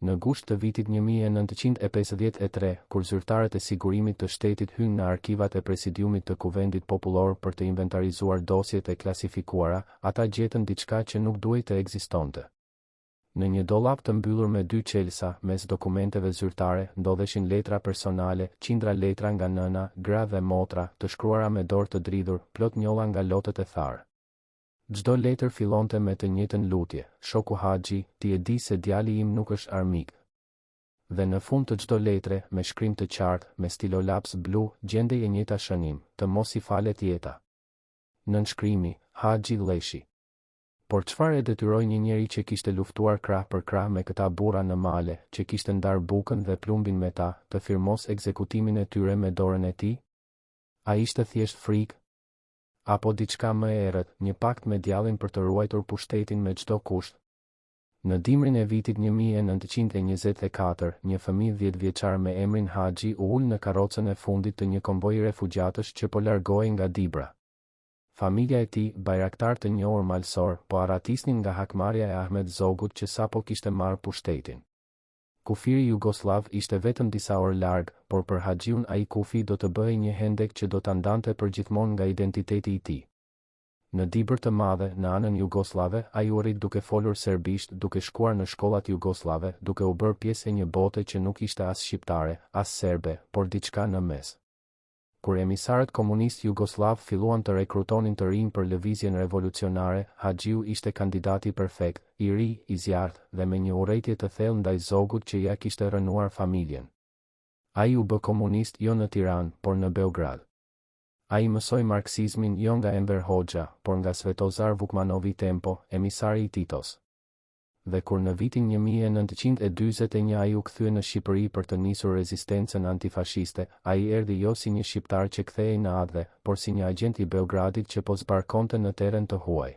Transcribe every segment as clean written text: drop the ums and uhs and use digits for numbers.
Në gusht të vitit 1953, kur zyrtarët e sigurimit të shtetit hynë në arkivat e presidiumit të Kuvendit Popullor për të inventarizuar dosjet e klasifikuara, ata gjetën diçka që nuk duhej të ekzistonte. Në një dollap të mbyllur me 2 qelsa, mes dokumenteve zyrtare, ndodheshin letra personale, qindra letra nga nëna, gra dhe motra, të shkruara me dorë të dridhur, plot njolla nga lotët e tharë. Çdo letër fillonte me të njëjtën lutje: shoku Haxhi, ti e di se djali im nuk është armik. Dhe në fund të çdo letre, me shkrim të qartë, me stilolaps blu, gjendej e njëjta shënim: të mos i falet jeta. Nën shkrimi: Haxhi Leshi. Por çfarë e detyroi një njeri që kishte luftuar krah për krah me këta burra në male, që kishte ndar bukën dhe plumbin me ta, të firmos ekzekutimin e tyre me dorën e tij? A ishte thjesht frikë? Apo diçka më e errët, një pakt me djallin për të ruajtur pushtetin me çdo kusht? Në dimrin e vitit 1924, një fëmijë 10 vjeçar me emrin Haxhi u ul në karrocën e fundit të një konvoji refugjatësh që po largohej nga Dibra. Familja e tij, bajraktar të njohur malsor, po arratisnin nga hakmarrja e Ahmet Zogut që sapo kishte marrë pushtetin. Kufiri Jugoslav ishte vetëm disa orë larg, por për Haxhiun ai kufi do të bëhej një hendek që do ta ndante përgjithmonë nga identiteti i tij. Në Dibër të Madhe, në anën jugoslave, ai u rrit duke folur serbisht, duke shkuar në shkollat jugoslave, duke u bërë pjesë e një bote që nuk ishte as shqiptare, as serbe, por diçka në mes. Kur emisarët komunistë jugoslav filluan të rekrutonin të rinj për lëvizjen revolucionare, Haxhiu ishte kandidati perfekt, i ri, i zjarrt dhe me një urrëtie të thellë ndaj Zogut që ja kishte rënuar familjen. Ai u bë komunist jo në Tiranë, por në Beograd. Ai mësoi marksizmin jo nga Enver Hoxha, por nga Svetozar Vukmanovi Tempo, emisari i Titos. Dhe kur në vitin 1941 ai u kthye në Shqipëri për të nisur rezistencën antifashiste, ai erdhi jo si një shqiptar që kthehej në Adhe, por si një agent i Beogradit që po zbarkonte në terren të huaj.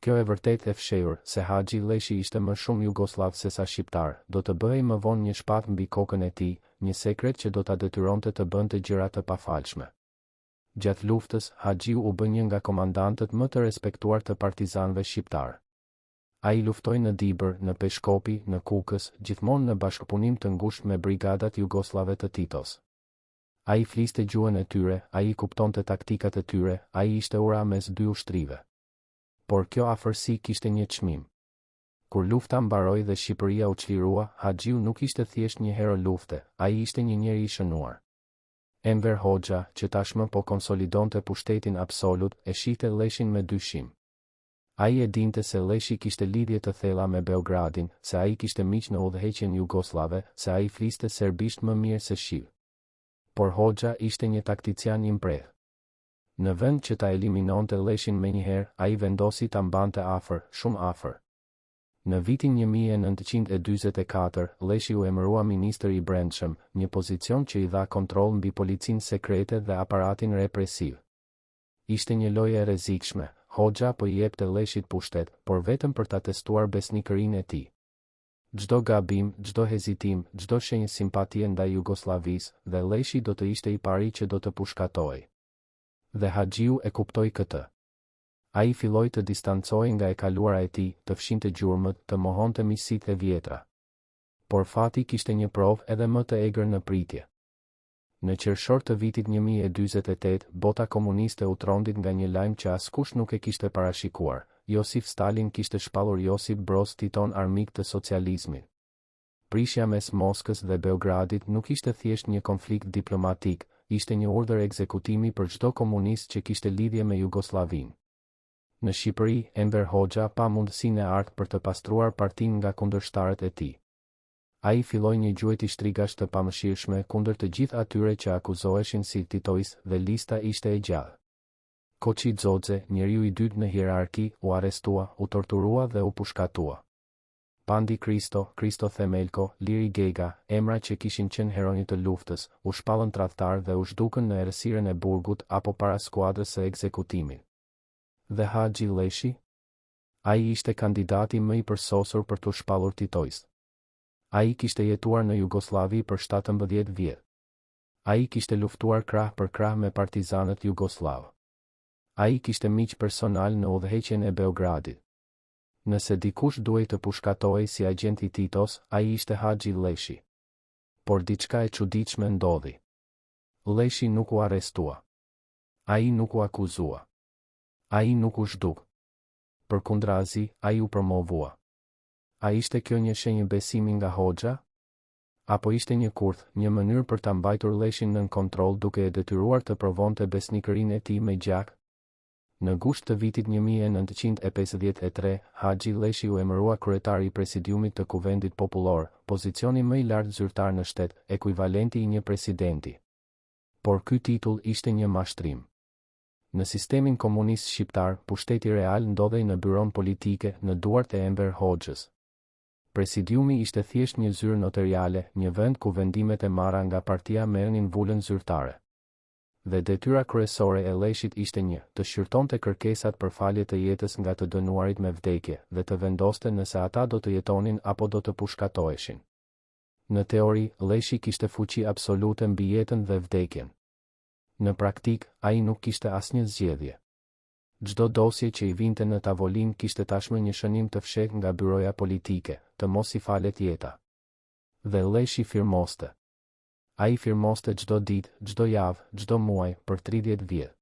Kjo e vërtet e fshehur, se Haxhi Leshi ishte më shumë jugoslav se sa shqiptar, do të bëhej më vonë një shpath mbi kokën e tij, një sekret që do ta detyronte të bënte gjëra të pafalshme. Gjatë luftës, Haxhiu u bë një nga komandantët më të respektuar të partizanëve shqiptar. Ai luftoi në Dibër, në Peshkopi, në Kukës, gjithmonë në bashkëpunim të ngushtë me brigadat jugoslave të Titos. Ai fliste gjuhën e tyre, ai kuptonte taktikat e tyre, ai ishte ura mes 2 ushtrive. Por kjo afërsi kishte një çmim. Kur lufta mbaroi dhe Shqipëria u çlirua, Haxhiu nuk ishte thjesht një hero lufte, ai ishte një njeri i shënuar. Enver Hoxha, që tashmë po konsolidonte pushtetin absolut, e shihte Leshin me dyshim. Ai e dinte se Leshi kishte lidhje të thella me Beogradin, se ai kishte miq në udhëheqjen jugoslave, se ai fliste serbisht më mirë se shqiv. Por Hoxha ishte një taktician i mprehë. Në vend që ta eliminonte Leshin menjëherë, ai vendosi ta mbante afër, shumë afër. Në vitin 1944, Leshi u emërua ministër i brendshëm, një pozicion që i dha kontroll mbi policinë sekrete dhe aparatin represiv. Ishte një lojë e rrezikshme. Hoxha po i jepte Leshit pushtet, por vetëm për ta testuar besnikërinë e tij. Çdo gabim, çdo hezitim, çdo shenjë simpatie ndaj Jugosllavisë, dhe Leshi do të ishte i pari që do të pushkatohej. Dhe Haxhiu e kuptoi këtë. Ai filloi të distancohej nga e kaluara e tij, të fshinte gjurmët, të mohonte miqësitë e vjetra. Por fati kishte një provë edhe më të egër në pritje. Në qershor të vitit 1948, bota komuniste u trondit nga një lajm që askush nuk e kishte parashikuar. Josif Stalin kishte shpallur Josip Broz Titon armik të socializmit. Prishja mes Moskës dhe Beogradit nuk ishte thjesht një konflikt diplomatik, ishte një urdhër ekzekutimi për çdo komunist që kishte lidhje me Jugosllavinë. Në Shqipëri, Enver Hoxha pa mundësinë e artë për të pastruar partinë nga kundërshtarët e tij. Ai filloi një gjueti shtrigash të pamëshirshme kundër të gjithë atyre që akuzoheshin si titoist dhe lista ishte e gjallë. Koçi Xhoxhe, njeriu i dytë në hierarki, u arrestua, u torturua dhe u pushkatua. Pandi Kristo Themelko, Liri Gega, emra që kishin qenë heronjë të luftës, u shpallën tradhtar dhe u zhdukën në errësirën e burgut apo para skuadrës së ekzekutimit. Dhe Haxhi Leshi? Ai ishte kandidati më i përsosur për të shpallur titoist. Ai kishte jetuar në Jugosllavi për 17 vjet. Ai kishte luftuar krah për krah me partizanët jugoslav. Ai kishte miq personal në udhëheqjen e Beogradit. Nëse dikush duhej të pushkatohej si agent i Titos, ai ishte Haxhi Lleshi. Por diçka e çuditshme ndodhi. Lleshi nuk u arrestua. Ai nuk u akuzua. Ai nuk u zhduk. Përkundrazi, ai u promovua. A ishte kjo një shenjë besimi nga Hoxha? Apo ishte një kurth, një mënyrë për ta mbajtur Lleshin nën kontroll duke e detyruar të provonte besnikërinë e tij me gjak? Në gusht të vitit 1953, Haxhi Lleshi u emërua kryetari i presidiumit të Kuvendit Popullor, pozicioni më i lartë zyrtar në shtet, ekuivalenti i një presidenti. Por ky titull ishte një mashtrim. Në sistemin komunist shqiptar, pushteti real ndodhej në byron politike në duart e Enver Hoxhës. Presidiumi ishte thjesht një zyrë notariale, një vend ku vendimet e marra nga partia merrnin vullën zyrtare. Dhe detyra kryesore e Lleshit ishte një, të shqyrtonte kërkesat për falje të jetës nga të dënuarit me vdekje dhe të vendoste nëse ata do të jetonin apo do të pushkatoheshin. Në teori, Lleshi kishte fuqi absolute mbi jetën dhe vdekjen. Në praktik, ai nuk kishte asnjë zgjedhje. Çdo dosje që i vinte në tavolinë kishte tashmë një shënim të fshehtë nga byroja politike, të mos i falet jeta. Dhe Lleshi firmoste. Ai firmoste çdo ditë, çdo javë, çdo muaj, për 30 vjet.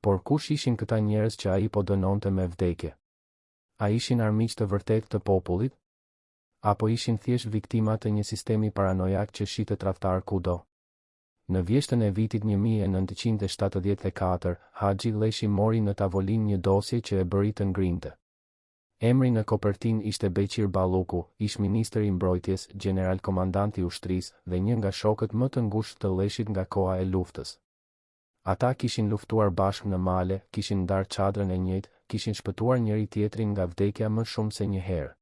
Por kush ishin këta njerëz që ai po dënonte me vdekje? A ishin armiq të vërtetë të popullit? Apo ishin thjesht viktima të një sistemi paranojak që shitet tradhtar kudo? Në vjeshtën e vitit 1974, Haxhi Lleshi mori në tavolinë një dosje që e bëri të ngrinte. Emri në kopertinë ishte Beqir Balluku, ish ministër i mbrojtjes, general komandant i ushtrisë dhe një nga shokët më të ngushtë të Lleshit nga koha e luftës. Ata kishin luftuar bashkë në male, kishin ndarë çadrën e njëjtë, kishin shpëtuar njëri tjetrin nga vdekja më shumë se një herë.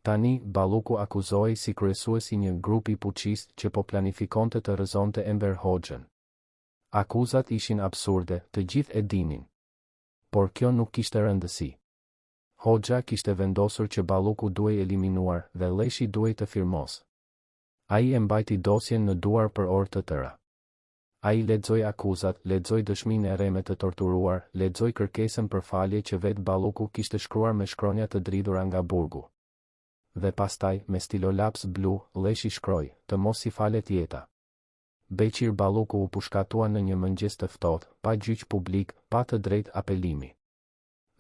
Tani, Balluku akuzohej si kryesues i një grupi puçist që po planifikonte të rrëzonte Enver Hoxhën. Akuzat ishin absurde, të gjithë e dinin. Por kjo nuk kishte rëndësi. Hoxha kishte vendosur që Balluku duhej eliminuar dhe Lleshi duhej të firmos. Ai e mbajti dosjen në duar për orë të tëra. Ai lexoi akuzat, lexoi dëshminë e rreme të torturuar, lexoi kërkesën për falje që vetë Balluku kishte shkruar me shkronja të dridhura nga burgu. Dhe pastaj, me stilolaps blu, Lleshi shkroi, të mos i falet jeta. Beqir Balluku u pushkatua në një mëngjes të ftohtë, pa gjyq publik, pa të drejtë apelimi.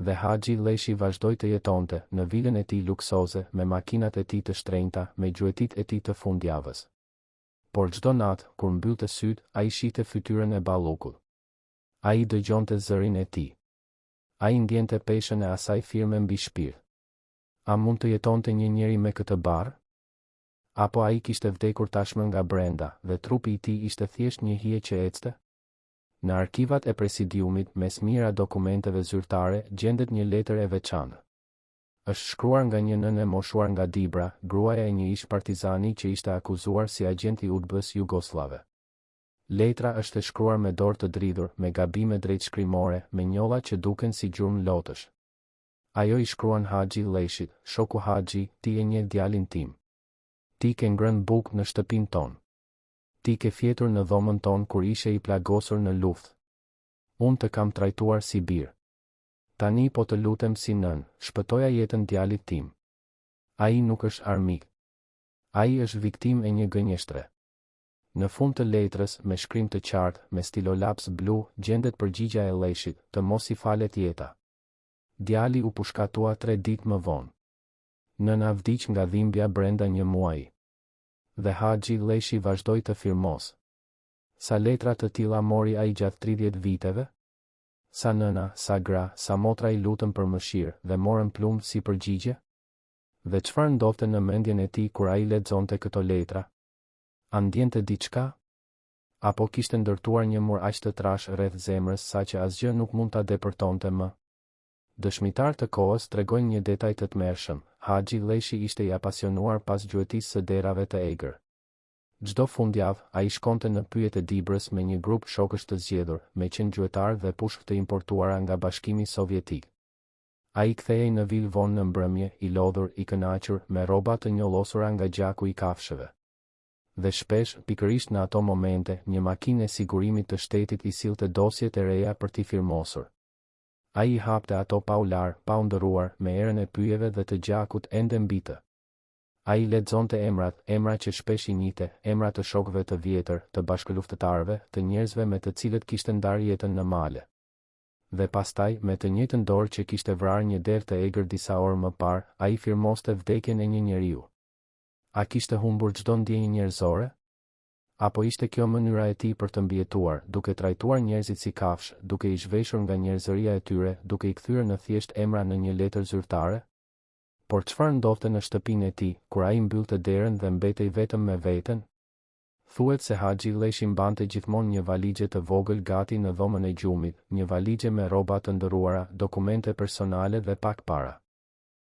Dhe Haxhi Lleshi vazhdoi të jetonte në vilën e tij luksoze, me makinat e tij të shtrenjta, me gjuetit e tij të fundjavës. Por çdo natë, kur mbyllte syt, ai shihte fytyrën e Ballukut. Ai dëgjonte zërin e tij. Ai ndjente peshën e asaj firme mbi shpirt. A mund të jetonte një njeri me këtë barë? Apo ai kishte vdekur tashmë nga brenda dhe trupi i tij ishte thjesht një hije që ecte? Në arkivat e presidiumit, mes mira dokumenteve zyrtare, gjendet një letër e veçantë. Është shkruar nga një nënë e moshuar nga Dibra, gruaja e një ish partizani që ishte akuzuar si agent i UDBA-s jugoslave. Letra është e shkruar me dorë të dridhur, me gabime drejtshkrimore, me njolla që duken si gjurmë lotësh. Ajo i shkruan Haxhi Lleshit: "Shoku Haxhi, ti e njeh djalin tim. Ti ke ngrënë bukë në shtëpinë tonë. Ti ke fjetur në dhomën tonë kur ishe i plagosur në luftë. Unë të kam trajtuar si birë. Tani po të lutem si nën, shpëtoja jetën djalit tim. Ai nuk është armik. Ai është viktimë e një gënjeshtre." Në fund të letrës, me shkrim të qartë, me stilolaps blu, gjendet përgjigjja e Lleshit: "Të mos i falet jeta." Djali u pushkatua 3 ditë më vonë. Nëna vdiq nga dhimbja brenda një muaji. Dhe Haxhi Lleshi vazhdoi të firmos. Sa letra të tilla mori ai gjatë 30 viteve? Sa nëna, sa gra, sa motra i lutën për mëshirë dhe morën plumë si përgjigje? Dhe çfarë ndodhte në mendjen e tij kur ai lexonte këto letra? A ndjente diçka? Apo kishte ndërtuar një mur aq të trash rreth zemrës sa që asgjë nuk mund ta depërtonte më? Dëshmitar të kohës tregojnë një detaj të tmerrshëm: Haxhi Lleshi ishte i apasionuar pas gjuetisë së derave të egër. Çdo fundjavë, ai shkonte në pyjet e Dibrës me një grup shokësh të zgjedhur, me qenë gjuetar dhe pushk të importuara nga Bashkimi Sovjetik. Ai kthehej në vil vonë në mbrëmje, i lodhur, i kënaqur, me rroba të njollosura nga gjaku i kafshëve. Dhe shpesh, pikërisht në ato momente, një makinë e sigurimit të shtetit i sillte dosjet e reja për t'i firmosur. Ai I hapte ato pa u lar, pa u ndëruar, me erën e pyjeve dhe të gjakut ende mbi të. Ai lexonte emrat, emra që shpesh I njihte, emra të shokëve të vjetër, të bashkëluftëtarëve, të njerëzve me të cilët kishte ndarë jetën në male. Dhe pastaj, me të njëjtën dorë që kishte vrarë një derë të egër disa orë më parë, ai firmoste vdekjen e një njeriu. A kishte humbur çdo ndjenjë njerëzore? Apo ishte kjo mënyra e tij për të mbijetuar, duke trajtuar njerëzit si kafshë, duke I zhveshur nga njerëzëria e tyre, duke I kthyer në thjesht emra në një letër zyrtare? Por çfarë ndodhte në shtëpinë e tij, kur ai mbyllte derën dhe mbetej vetëm me veten? Thuhet se Haxhi Leshi mbante gjithmonë një valixhe të vogël gati në dhomën e gjumit, një valixhe me rroba të ndëruara, dokumente personale dhe pak para.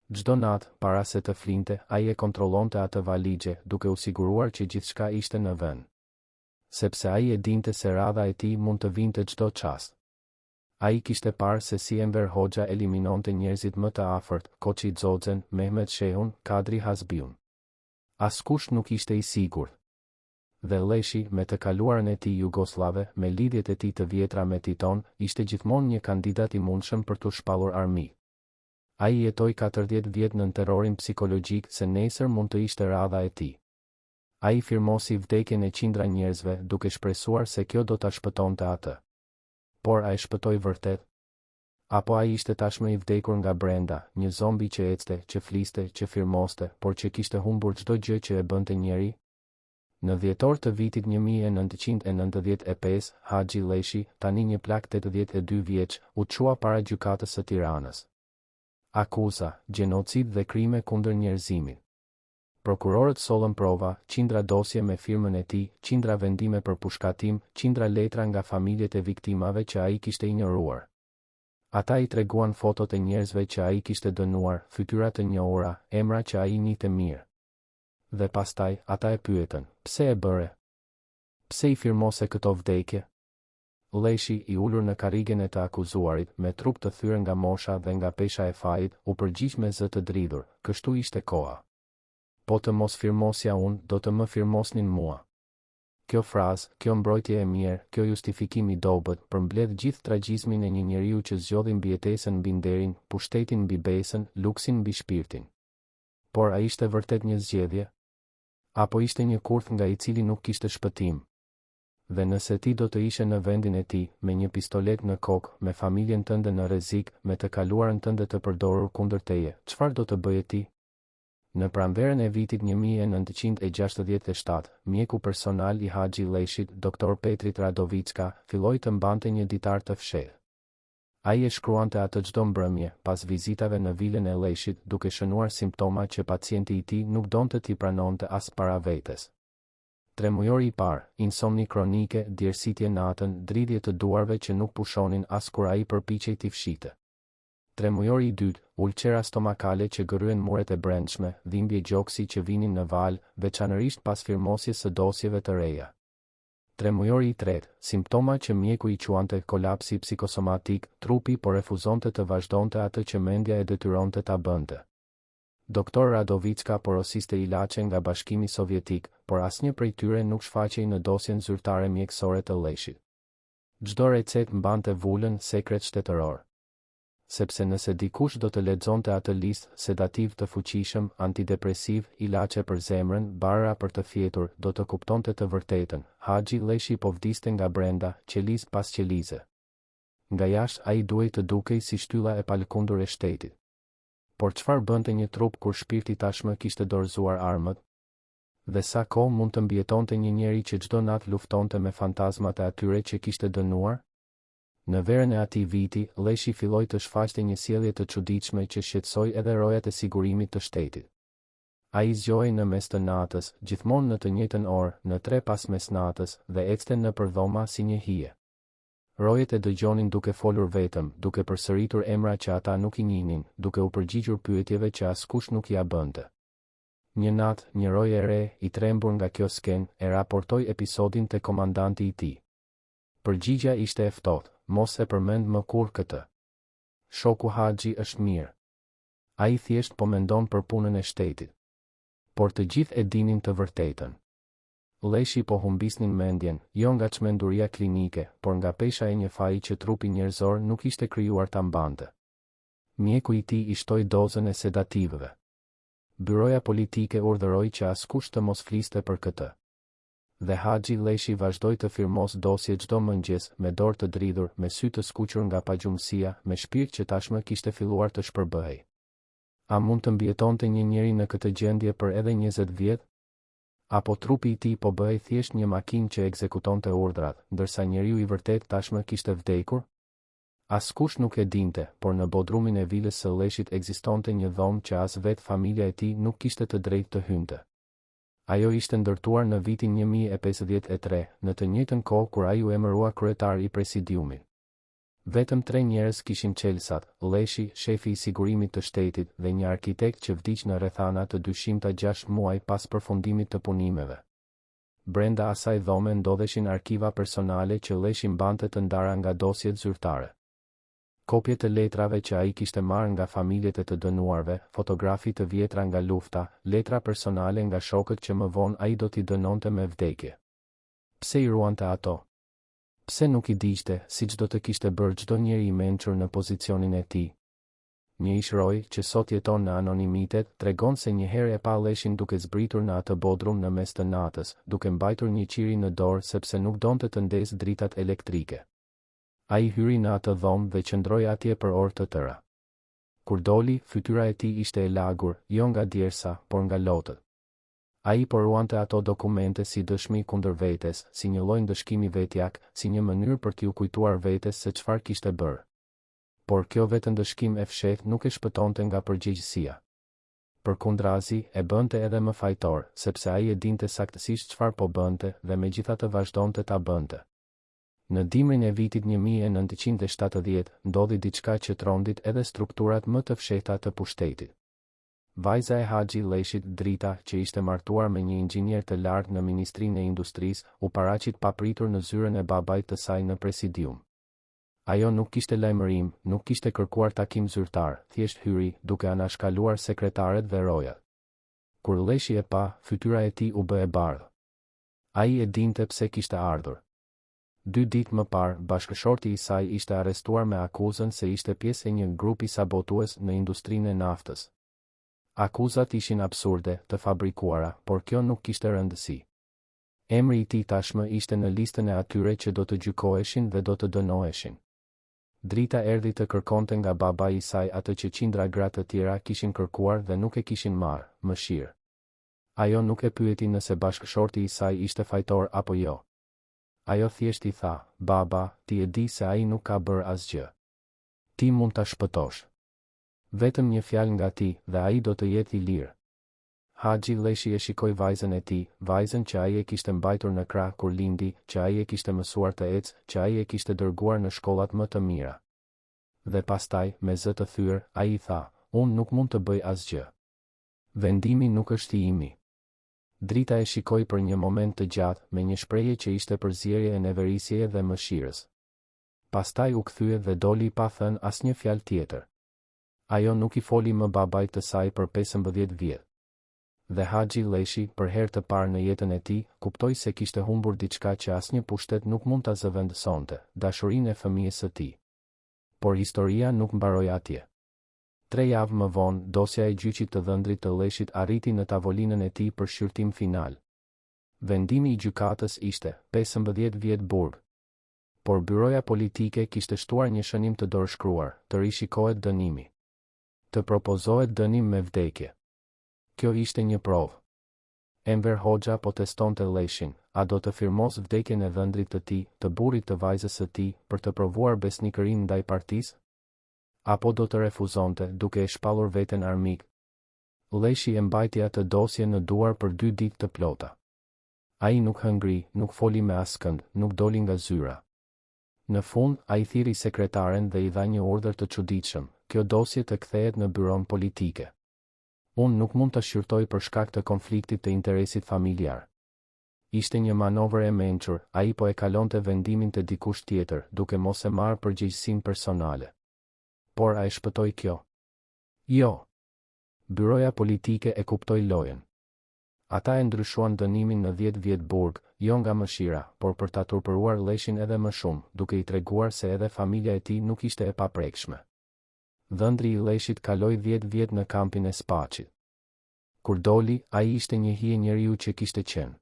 Çdo natë, para se të flinte, ai e kontrollonte atë valixhe, duke u siguruar që gjithçka ishte në vend. Sepse ai e dinte se radha e tij mund të vinte çdo çast. Ai kishte parë se si Enver Hoxha eliminonte njerëzit më të afërt, Koçi Xoxhen, Mehmet Shehun, Kadri Hasbiun. Askush nuk ishte I sigurt. Dhe Leshi, me të kaluarën e tij jugoslave, me lidhjet e tij të vjetra me Titon, ishte gjithmonë një kandidat I mundshëm për të shpallur armi. Ai jetoi 40 vjet në terrorin psikologjik se nesër mund të ishte radha e tij. Ai firmosi vdekjen e qindra njerëzve, duke shpresuar se kjo do ta shpëtonte atë. Por a e shpëtoi vërtet? Apo ai ishte tashmë I vdekur nga brenda, një zombi që ecte, që fliste, që firmoste, por që kishte humbur çdo gjë që e bënte njeri? Në dhjetor të vitit 1995, Haxhi Leshi, tani një plak 82 vjeç, u çua para gjykatës së Tiranës. Akuza, gjenocid dhe krime kundër njerëzimit. Prokurorët sollën prova, qindra dosje me firmën e tij, qindra vendime për pushkatim, qindra letra nga familjet e viktimave që ai kishte injoruar. Ata I treguan fotot e njerëzve që ai kishte dënuar, fytyra të njohura, emra që ai njihte mirë. Dhe pastaj, ata e pyetën, pse e bëre? Pse I firmose këto vdekje? Leshi, I ulur në karrigen e të akuzuarit, me trup të thyer nga mosha dhe nga pesha e fajit, u përgjigj me zë të dridhur, kështu ishte koha. Po të mos firmosja unë, do të më firmosnin mua. Kjo frazë, kjo mbrojtje e mirë, kjo justifikim I dobët, përmbledh gjithë tragjizmin e një njeriu që zgjodhi mbijetesën mbi nderin, pushtetin mbi besën, luksin mbi shpirtin. Por a ishte vërtet një zgjedhje? Apo ishte një kurth nga I cili nuk kishte shpëtim? Dhe nëse ti do të ishe në vendin e tij, me një pistolet në kokë, me familjen tënde në rrezik, me të kaluarën tënde të përdorur kundër teje, çfarë do të bëje ti? Në pranverën e vitit 1967, mjeku personal I Haxhi Leshit, Dr. Petrit Radovicka, filloi të mbante një ditar të fshehtë. Ai e shkruante atë çdo mbrëmje, pas vizitave në vilën e Leshit, duke shënuar simptoma që pacienti I tij nuk donte t'i pranonte as para vetes. Tremujori I parë, insomni kronike, djersitje natën, dridhje të duarve që nuk pushonin as kur ai përpiqej t'i fshite. Tremujori I dytë, ulqera stomakale që gërryen muret e brendshme, dhimbje gjoksi që vinin në val, veçanërisht pas firmosjes së dosjeve të reja. Tremujori I tretë, simptoma që mjeku I quante kolapsi psikosomatik, trupi po refuzonte të vazhdonte atë që mendja e detyronte ta bënte. Doktor Radovicka porosiste ilaçe nga Bashkimi Sovjetik, por asnjë prej tyre nuk shfaqej në dosjen zyrtare mjekësore të Leshit. Çdo recetë mbante vulën sekret shtetëror. Sepse nëse dikush do të lexonte atë listë, sedativ të fuqishëm, antidepresiv, ilaçe për zemrën, barra për të fjetur, do të kuptonte të vërtetën. Haxhi Leshi po vdiste nga brenda, qeliz pas qelize. Nga jashtë ai duhej të dukej si shtylla e palëkundur e shtetit. Por çfarë bënte një trup kur shpirti tashmë kishte dorëzuar armët? Dhe sa kohë mund të mbijetonte një njeri që çdo natë luftonte me fantazmat e atyre që kishte dënuar? Në verën e atij viti, Leshi filloi të shfaqte një sjellje të çuditshme që shqetësoi edhe rojat e sigurimit të shtetit. Ai zgjohej në mes të natës, gjithmonë në të njëjtën orë, në 3 pas mesnatës, dhe ecte nëpër dhoma si një hije. Rojet e dëgjonin duke folur vetëm, duke përsëritur emra që ata nuk I njihnin, duke u përgjigjur pyetjeve që askush nuk ia bënte. Një natë, një roj e re, I trembur nga kjo skenë, e raportoi episodin te komandanti I tij. Përgjigja ishte e ftohtë, mos e përmend më kur këtë. Shoku Haxhi është mirë. Ai thjesht po mendon për punën e shtetit. Por të gjithë e dinin të vërtetën. Leshi po humbisnin mendjen, jo nga çmenduria klinike, por nga pesha e një faji që trupi njerëzor nuk ishte krijuar ta mbante. Mjeku I tij I shtoi dozën e sedativëve. Byroja politike urdhëroi që askush të mos fliste për këtë. Dhe Haxhi Leshi vazhdoi të firmos dosje çdo mëngjes, me dorë të dridhur, me sy të skuqur nga pagjumësia, me shpirt që tashmë kishte filluar të shpërbëhej. A mund të mbijetonte një njeri në këtë gjendje për edhe 20 vjet? Apo trupi I tij po bëhej thjesht një makinë që ekzekutonte urdhrat, ndërsa njeriu I vërtet tashmë kishte vdekur? Askush nuk e dinte, por në bodrumin e vilës së Leshit ekzistonte një dhomë që as vetë familja e tij nuk kishte të drejtë të hynte. Ajo ishte ndërtuar në vitin 1053, në të njëjtën kohë kur ai u emërua kryetar I presidiumit. Vetëm 3 njerëz kishin çelësat: Leshi, shefi I sigurimit të shtetit, dhe një arkitekt që vdiq në rrethana të dyshimta 6 muaj pas përfundimit të punimeve. Brenda asaj dhome ndodheshin arkiva personale që Leshi mbante të ndara nga dosjet zyrtare. Kopje të letrave që ai kishte marrë nga familjet e të dënuarve, fotografi të vjetra nga lufta, letra personale nga shokët që më vonë ai do t'i dënonte me vdekje. Pse I ruante ato? Pse nuk I digjte, siç do të kishte bërë çdo njeri I mençur në pozicionin e tij? Një ishroj, që sot jeton në anonimitet, tregon se një herë e pa Leshin duke zbritur në atë bodrum në mes të natës, duke mbajtur një qiri në dorë sepse nuk donte të ndezë dritat elektrike. Ai hyri në atë dhomë dhe qëndroi atje për orë të tëra. Kur doli, fytyra e tij ishte e lagur, jo nga djersa, por nga lotët. Ai po ruante ato dokumente si dëshmi kundër vetes, si një lloj ndëshkimi vetjak, si një mënyrë për t'u kujtuar vetes se çfarë kishte bërë. Por kjo vetë ndëshkim e fshehtë nuk e shpëtonte nga përgjegjësia. Përkundrazi, e bënte edhe më fajtor, sepse ai e dinte saktësisht çfarë po bënte dhe megjithatë vazhdonte ta bënte. Në dimrin e vitit 1970, ndodhi diçka që trondit edhe strukturat më të fshehta të pushtetit. Vajza e Haxhi Leshit, Drita, që ishte martuar me një inxhinier të lartë në Ministrinë e Industrisë, u paraqit papritur në zyrën e babait të saj në presidium. Ajo nuk kishte lajmërim, nuk kishte kërkuar takim zyrtar, thjesht hyri, duke anashkaluar sekretaret dhe rojat. Kur Leshi e pa, fytyra e tij u bë e bardhë. Ai e dinte pse kishte ardhur. 2 ditë më parë, bashkëshorti I saj ishte arrestuar me akuzën se ishte pjesë e një grupi sabotues në industrinë e naftës. Akuzat ishin absurde, të fabrikuara, por kjo nuk kishte rëndësi. Emri I tij tashmë ishte në listën e atyre që do të gjykoheshin dhe do të dënoheshin. Drita erdhi të kërkonte nga babai I saj atë që qindra gra të tjera kishin kërkuar dhe nuk e kishin marrë, mëshirë. Ajo nuk e pyeti nëse bashkëshorti I saj ishte fajtor apo jo. Ajo thjesht I tha: "Baba, ti e di se ai nuk ka bërë asgjë. Ti mund ta shpëtosh. Vetëm një fjalë nga ti dhe ai do të jetë I lirë." Haxhi Leshi e shikoi vajzën e tij, vajzën që ai e kishte mbajtur në krah kur lindi, që ai e kishte mësuar të ecë, që ai e kishte dërguar në shkollat më të mira. Dhe pastaj, me zë të thyrë, ai I tha: "Unë nuk mund të bëj asgjë. Vendimi nuk është I imi." Drita e shikoi për një moment të gjatë, me një shprehje që ishte përzierje e neverisjeje dhe mëshirës. Pastaj u kthye dhe doli pa thënë asnjë fjalë tjetër. Ajo nuk I foli më babait të saj për 15 vjet. Dhe Haxhi Leshi, për herë të parë në jetën e tij, kuptoi se kishte humbur diçka që asnjë pushtet nuk mund ta zëvendësonte, dashurinë e fëmijës së tij. Por historia nuk mbaroi atje. 3 javë më vonë, dosja e gjyqit të dhëndrit të Leshit arriti në tavolinën e tij për shqyrtim final. Vendimi I gjykatës ishte 15 vjet burg. Por byroja politike kishte shtuar një shënim të dorëshkruar, të rishikohet dënimi. Të propozohet dënim me vdekje. Kjo ishte një provë. Enver Hoxha po testonte Leshin, a do të firmos vdekjen e dhëndrit të tij, të burrit të vajzës së tij, për të provuar besnikërinë ndaj partisë? Apo do të refuzonte, duke e shpallur veten armik? Leshi e mbajti atë dosje në duar për 2 ditë të plota. Ai nuk hëngri, nuk foli me askënd, nuk doli nga zyra. Në fund, ai thiri sekretaren dhe I dha një urdhër të çuditshëm: "Kjo dosje të kthehet në byron politike. Unë nuk mund të shqyrtoj për shkak të konfliktit të interesit familjar." Ishte një manovër e mençur, ai po e kalonte vendimin te dikush tjetër, duke mos e marrë përgjegjësinë personale. Por a e shpëtoi kjo? Jo. Byroja politike e kuptoi lojën. Ata e ndryshuan dënimin në 10 vjet burg, jo nga mëshira, por për ta turpëruar Leshin edhe më shumë, duke i treguar se edhe familja e tij nuk ishte e paprekshme. Dhëndri i Leshit kaloi 10 vjet në kampin e Spaqit. Kur doli, ai ishte një hije njeriu që kishte qenë.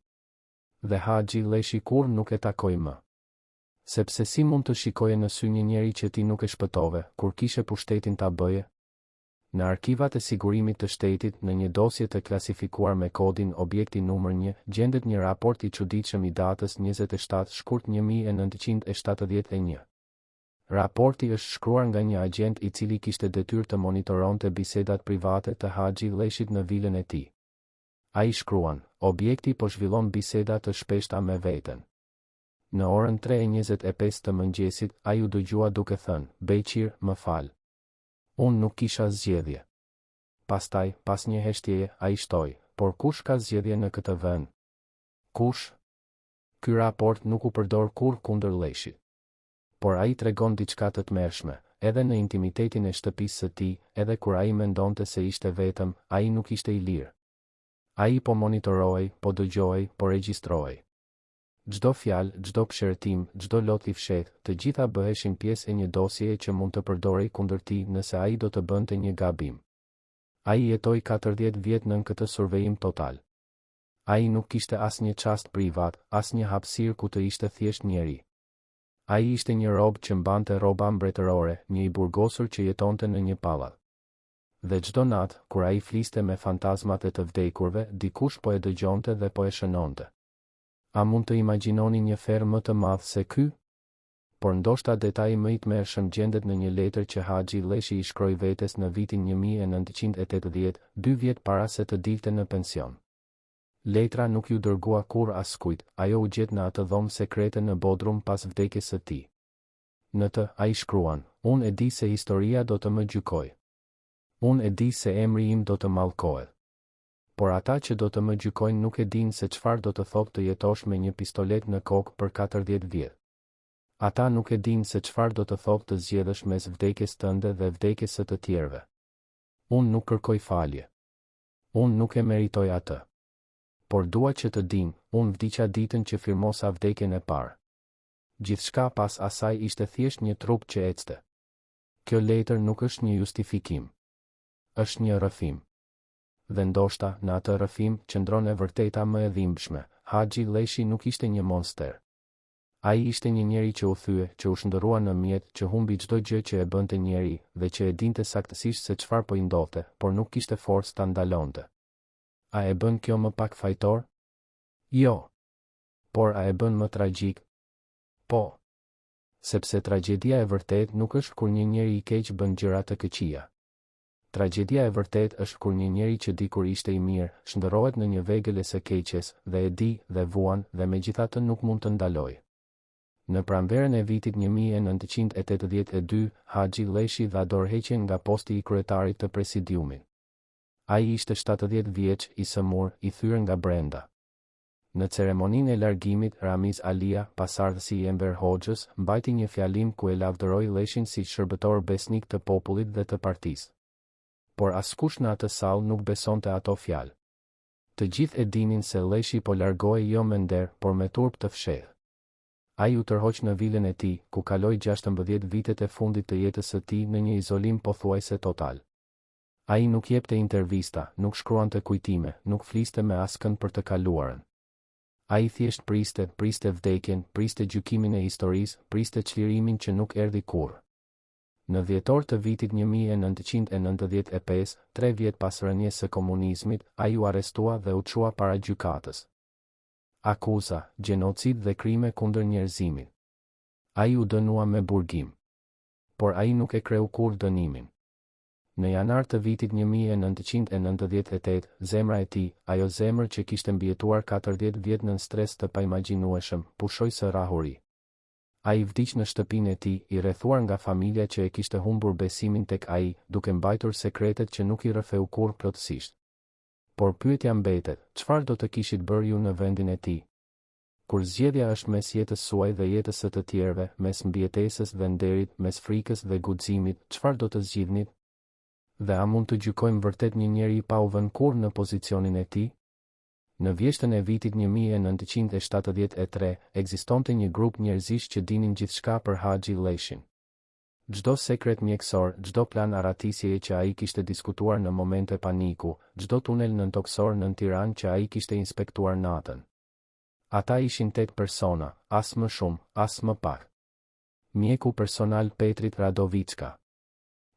Dhe Haxhi Leshi kur nuk e takoi më. Sepse si mund të shikoje në sy një njeri që ti nuk e shpëtove, kur kishe pushtetin ta bëje? Në arkivat e sigurimit të shtetit, në një dosje të klasifikuar me kodin objekti numër 1, gjendet një raport i çuditshëm i datës 27 shkurt 1971. Raporti është shkruar nga një agent i cili kishte detyrë të monitoronte bisedat private të Haxhi Leshit në vilën e tij. Ai shkruan, objekti po zhvillon biseda të shpeshta me veten. Në orën 3:25 të mëngjesit, ai u dëgjua duke thënë, "Beqir, më fal. Unë nuk kisha zgjedhje." Pastaj, pas një heshtjeje, ai shtoi, "Por kush ka zgjedhje në këtë vend? Kush?" Ky raport nuk u përdor kurrë kundër Leshit. Por ai tregon diçka të tmerrshme, edhe në intimitetin e shtëpisë së tij, edhe kur ai mendonte se ishte vetëm, ai nuk ishte i lirë. Ai po monitorohej, po dëgjohej, po regjistrohej. Çdo fjalë, çdo pëshertim, çdo lot i fshehtë, të gjitha bëheshin pjesë e një dosjeje që mund të përdorej kundër tij nëse ai do të bënte një gabim. Ai jetoi 40 vjet nën këtë survejim total. Ai nuk kishte asnjë çast privat, asnjë hapësirë ku të ishte thjesht njeri. Ai ishte një rob që mbante rroba mbretërore, një i burgosur që jetonte në një pallat. Dhe çdo natë, kur ai fliste me fantazmat e të vdekurve, dikush po e dëgjonte dhe po e shënonte. A mund të imagjinoni një ferr më të madh se ky? Por ndoshta detaji më i tmerrshëm gjendet në një letër që Haxhi Leshi i shkroi vetes në vitin 1980, 2 vjet para se të dilte në pension. Letra nuk ju dërgua kurrë askujt, ajo u gjet në atë dhomë sekrete në Bodrum pas vdekjes së tij. Në të, ai shkruan, "Unë e di se historia do të më gjykojë. Unë e di se emri im do të mallkohet. Por ata që do të më gjykojnë nuk e dinë se çfarë do të thotë të jetosh me një pistolet në kokë për 40 vjet. Ata nuk e dinë se çfarë do të thotë të zgjedhësh mes vdekjes tënde dhe vdekjes së të tjerëve. Unë nuk kërkoj falje. Unë nuk e meritoj atë. Por dua që të dinë, unë vdiqa ditën që firmosa vdekjen e parë. Gjithçka pas asaj ishte thjesht një trup që ecte. Kjo letër nuk është një justifikim. Është një rrëfim. Dhe ndoshta, në atë rrëfim, qëndron e vërteta më e dhimbshme, Haxhi Leshi nuk ishte një monster. Ai ishte një njeri që u thye, që u shndërrua në mjet, që humbi çdo gjë që e bënte njeri, dhe që e dinte saktësisht se çfarë po i ndodhte, por nuk kishte forcë ta ndalonte. A e bën kjo më pak fajtor? Jo. Por a e bën më tragjik? Po. Sepse tragjedia e vërtet nuk është kur një njeri i keq bën gjëra të këqija. Tragjedia e vërtet është kur një njeri që dikur ishte i mirë, shndërrohet në një vegël e së keqes, dhe e di, dhe vuan, dhe megjithatë nuk mund të ndalojë. Në pranverën e vitit 1982, Haxhi Leshi dha dorëheqjen nga posti i kryetarit të presidiumit. Ai ishte 70 vjeç, i sëmur, i thyer nga brenda. Në ceremoninë e largimit, Ramiz Alia, pasardhësi i Enver Hoxhës, mbajti një fjalim ku e lavdëroi Leshin si shërbëtor besnik të popullit dhe të partisë. Por askush në atë sallë nuk besonte ato fjalë. Të gjithë e dinin se Leshi po largohej jo me nder, por me turp të fshehtë. Ai u tërhoq në vilën e tij, ku kaloi 16 vitet e fundit të jetës së tij në një izolim pothuajse total. Ai nuk jepte intervista, nuk shkruante kujtime, nuk fliste me askën për të kaluarën. Ai thjesht priste vdekjen, priste gjykimin e historisë, priste çlirimin që nuk erdhi kurrë. Në dhjetor të vitit 1995, 3 vjet pas rënies së komunizmit, ai u arrestua dhe u çua para gjykatës. Akuza, gjenocid dhe krime kundër njerëzimit. Ai u dënua me burgim. Por ai nuk e kreu kurrë dënimin. Në janar të vitit 1998, zemra e tij, ajo zemër që kishte mbijetuar 40 vjet në stres të paimagjinueshëm, pushoi së rahuri. Ai vdiq në shtëpinë e tij, i rrethuar nga familja që e kishte humbur besimin tek ai, duke mbajtur sekretet që nuk i rrëfeu kurrë plotësisht. Por pyetja mbetet, çfarë do të kishit bërë ju në vendin e tij? Kur zgjedhja është mes jetës suaj dhe jetës së të tjerëve, mes mbijetesës dhe nderit, mes frikës dhe guximit, çfarë do të zgjidhnit? Dhe a mund të gjykojmë vërtet një njeri pa u vënë kurrë në pozicionin e tij? Në vjeshtën e vitit 1973, ekzistonte një grup njerëzish që dinin gjithçka për Haxhi Leshin. Çdo sekret mjekësor, çdo plan aratisjeje që ai kishte diskutuar në momente paniku, çdo tunel nëntoksor në Tiranë që ai kishte inspektuar natën. Ata ishin 8 persona, as më shumë, as më pak. Mjeku personal Petrit Radovicka.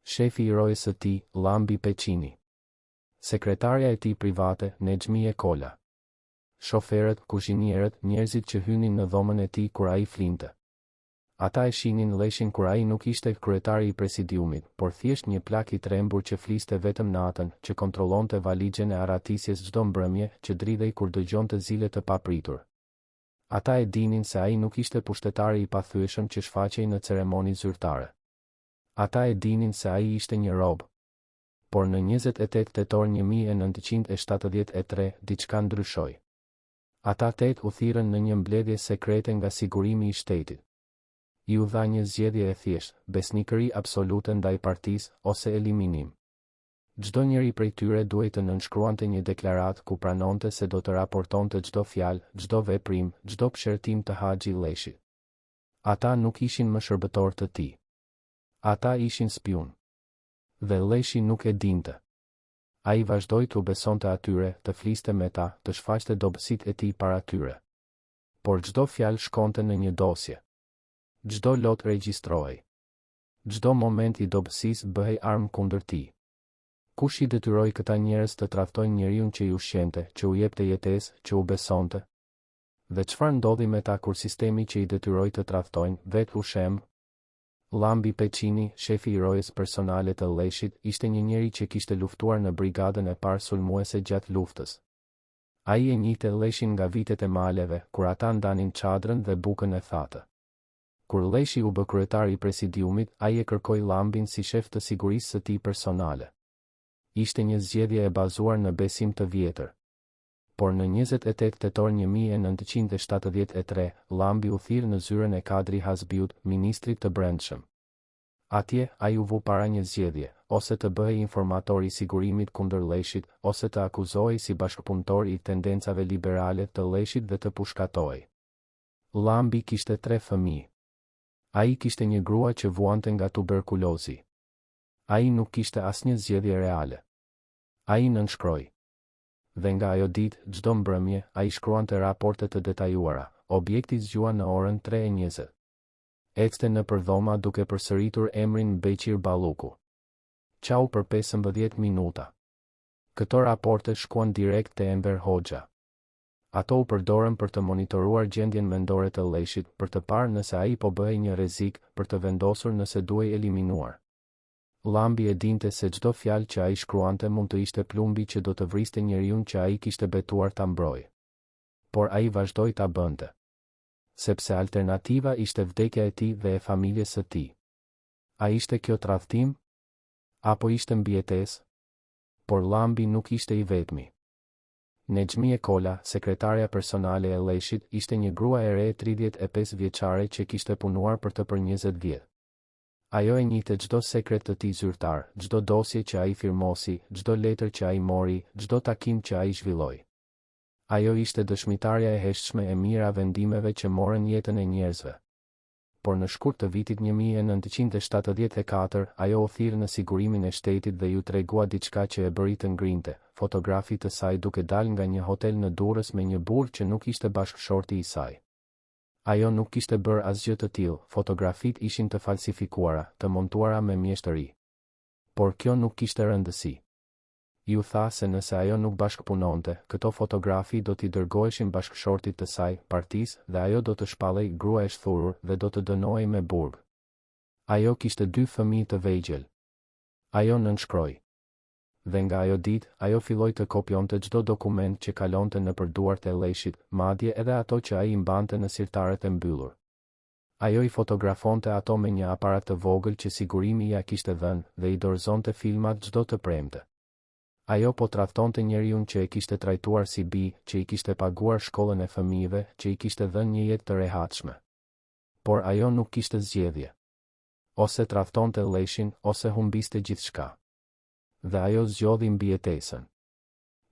Shefi i rojës së tij, Lambi Peçini. Sekretarja e tij private, Nexhmi Kola. Shoferët, kuzhinierët, njerëzit që hynin në dhomën e tij kur ai flinte. Ata e shihnin Leshin kur ai nuk ishte kryetari i presidiumit, por thjesht një plak i trembur që fliste vetëm natën, që kontrollonte valixhen e aratisjes çdo mbrëmje, që dridhej kur dëgjonte zile të papritur. Ata e dinin se ai nuk ishte pushtetari i pathyeshëm që shfaqej në ceremoni zyrtare. Ata e dinin se ai ishte një rob. Por në 28 tetor 1973, diçka ndryshoi. Ata 8 u thirrën në një mbledhje sekrete nga sigurimi i shtetit. I u dha një zgjedhje e thjeshtë, besnikëri absolute ndaj partisë ose eliminim. Çdo njeri prej tyre duhej të nënshkruante një deklaratë ku pranonte se do të raportonte çdo fjalë, çdo veprim, çdo pëshertim të Haxhi Leshit. Ata nuk ishin më shërbëtor të tij. Ata ishin spion. Dhe Leshi nuk e dinte. Ai vazhdoi të u besonte atyre, të fliste me ta, të shfaqte dobësitë e tij para tyre. Por çdo fjalë shkonte në një dosje. Çdo lot regjistrohej. Çdo moment i dobësisë bëhej armë kundër tij. Kush i detyroi këta njerëz të tradhtojnë njeriun që i ushqente, që u jepte jetesë, që u besonte? Dhe çfarë ndodhi me ta kur sistemi që i detyroi të tradhtojnë, vetë u shem? Lambi Peçini, shefi i rojës personale të Leshit, ishte një njeri që kishte luftuar në brigadën e parë sulmuese gjatë luftës. Ai e njihte Leshin nga vitet e maleve, kur ata ndanin çadrën dhe bukën e thatë. Kur Leshi u bë kryetari i presidiumit, ai e kërkoi Lambin si shef të sigurisë së tij personale. Ishte një zgjedhje e bazuar në besim të vjetër. Por në 28 tetor 1973, Lambi u thirr në zyrën e Kadri Hasbiut, ministrit të brendshëm. Atje, ai u vu para një zgjedhje, ose të bëhej informator i sigurimit kundër Leshit, ose të akuzohej si bashkëpunëtor i tendencave liberale të Leshit dhe të pushkatohej. Lambi kishte 3 fëmijë. Ai kishte një grua që vuante nga tuberkulozi. Ai nuk kishte asnjë zgjedhje reale. Ai nënshkroi. Dhe nga ajo ditë, çdo mbrëmje, ai shkruante raporte të detajuara. Objekti zgjua në orën 3:20. Ecte në përdhoma duke përsëritur emrin Beqir Balluku. Qau për 15 minuta. Këto raporte shkuan direkt te Enver Hoxha. Ato u përdorën për të monitoruar gjendjen mendore të Leshit, për të parë nëse ai po bëhej një rrezik, për të vendosur nëse duhej eliminuar. Lambi e dinte se çdo fjalë që ai shkruante mund të ishte plumbi që do të vriste njeriun që ai kishte betuar ta mbrojë. Por ai vazhdoi ta bënte. Sepse alternativa ishte vdekja e tij dhe e familjes së tij. A ishte kjo tradhtim? Apo ishte mbijetesë? Por Lambi nuk ishte i vetmi. Nexhmi Kola, sekretarja personale e Leshit, ishte një grua e re 35 vjeçare që kishte punuar për të për 20 vjet. Ajo e njihte çdo sekret të tij zyrtar, çdo dosje që ai firmosi, çdo letër që ai mori, çdo takim që ai zhvilloi. Ajo ishte dëshmitarja e heshtshme e mira vendimeve që morën jetën e njerëzve. Por në shkurt të vitit 1974, ajo u thirr në sigurimin e shtetit dhe ju tregua diçka që e bëri të ngrinte, fotografi të saj duke dalë nga një hotel në Durrës me një burr që nuk ishte bashkëshorti i saj. Ajo nuk kishte bërë asgjë të tillë, fotografitë ishin të falsifikuara, të montuara me mjeshtëri. Por kjo nuk kishte rëndësi. Ju tha se nëse ajo nuk bashkëpunonte, këto fotografi do t'i dërgoheshin bashkëshortit të saj, partisë, dhe ajo do të shpallej grua e shthurur dhe do të dënohej me burg. Ajo kishte 2 fëmijë të vegjël. Ajo nënshkroi. Dhe nga ajo ditë, ajo filloi të kopjonte çdo dokument që kalonte nëpër duart e Leshit, madje edhe ato që ai i mbante në sirtaret e mbyllur. Ajo i fotografonte ato me një aparat të vogël që sigurimi ja kishte dhënë dhe i dorëzonte filmat çdo të premte. Ajo po tradhtonte njeriun që e kishte trajtuar si bi, që i kishte paguar shkollën e fëmijëve, që i kishte dhënë një jetë të rehatshme. Por ajo nuk kishte zgjedhje. Ose tradhtonte Leshin, ose humbiste gjithçka. Dhe ajo zgjodhi mbijetesën.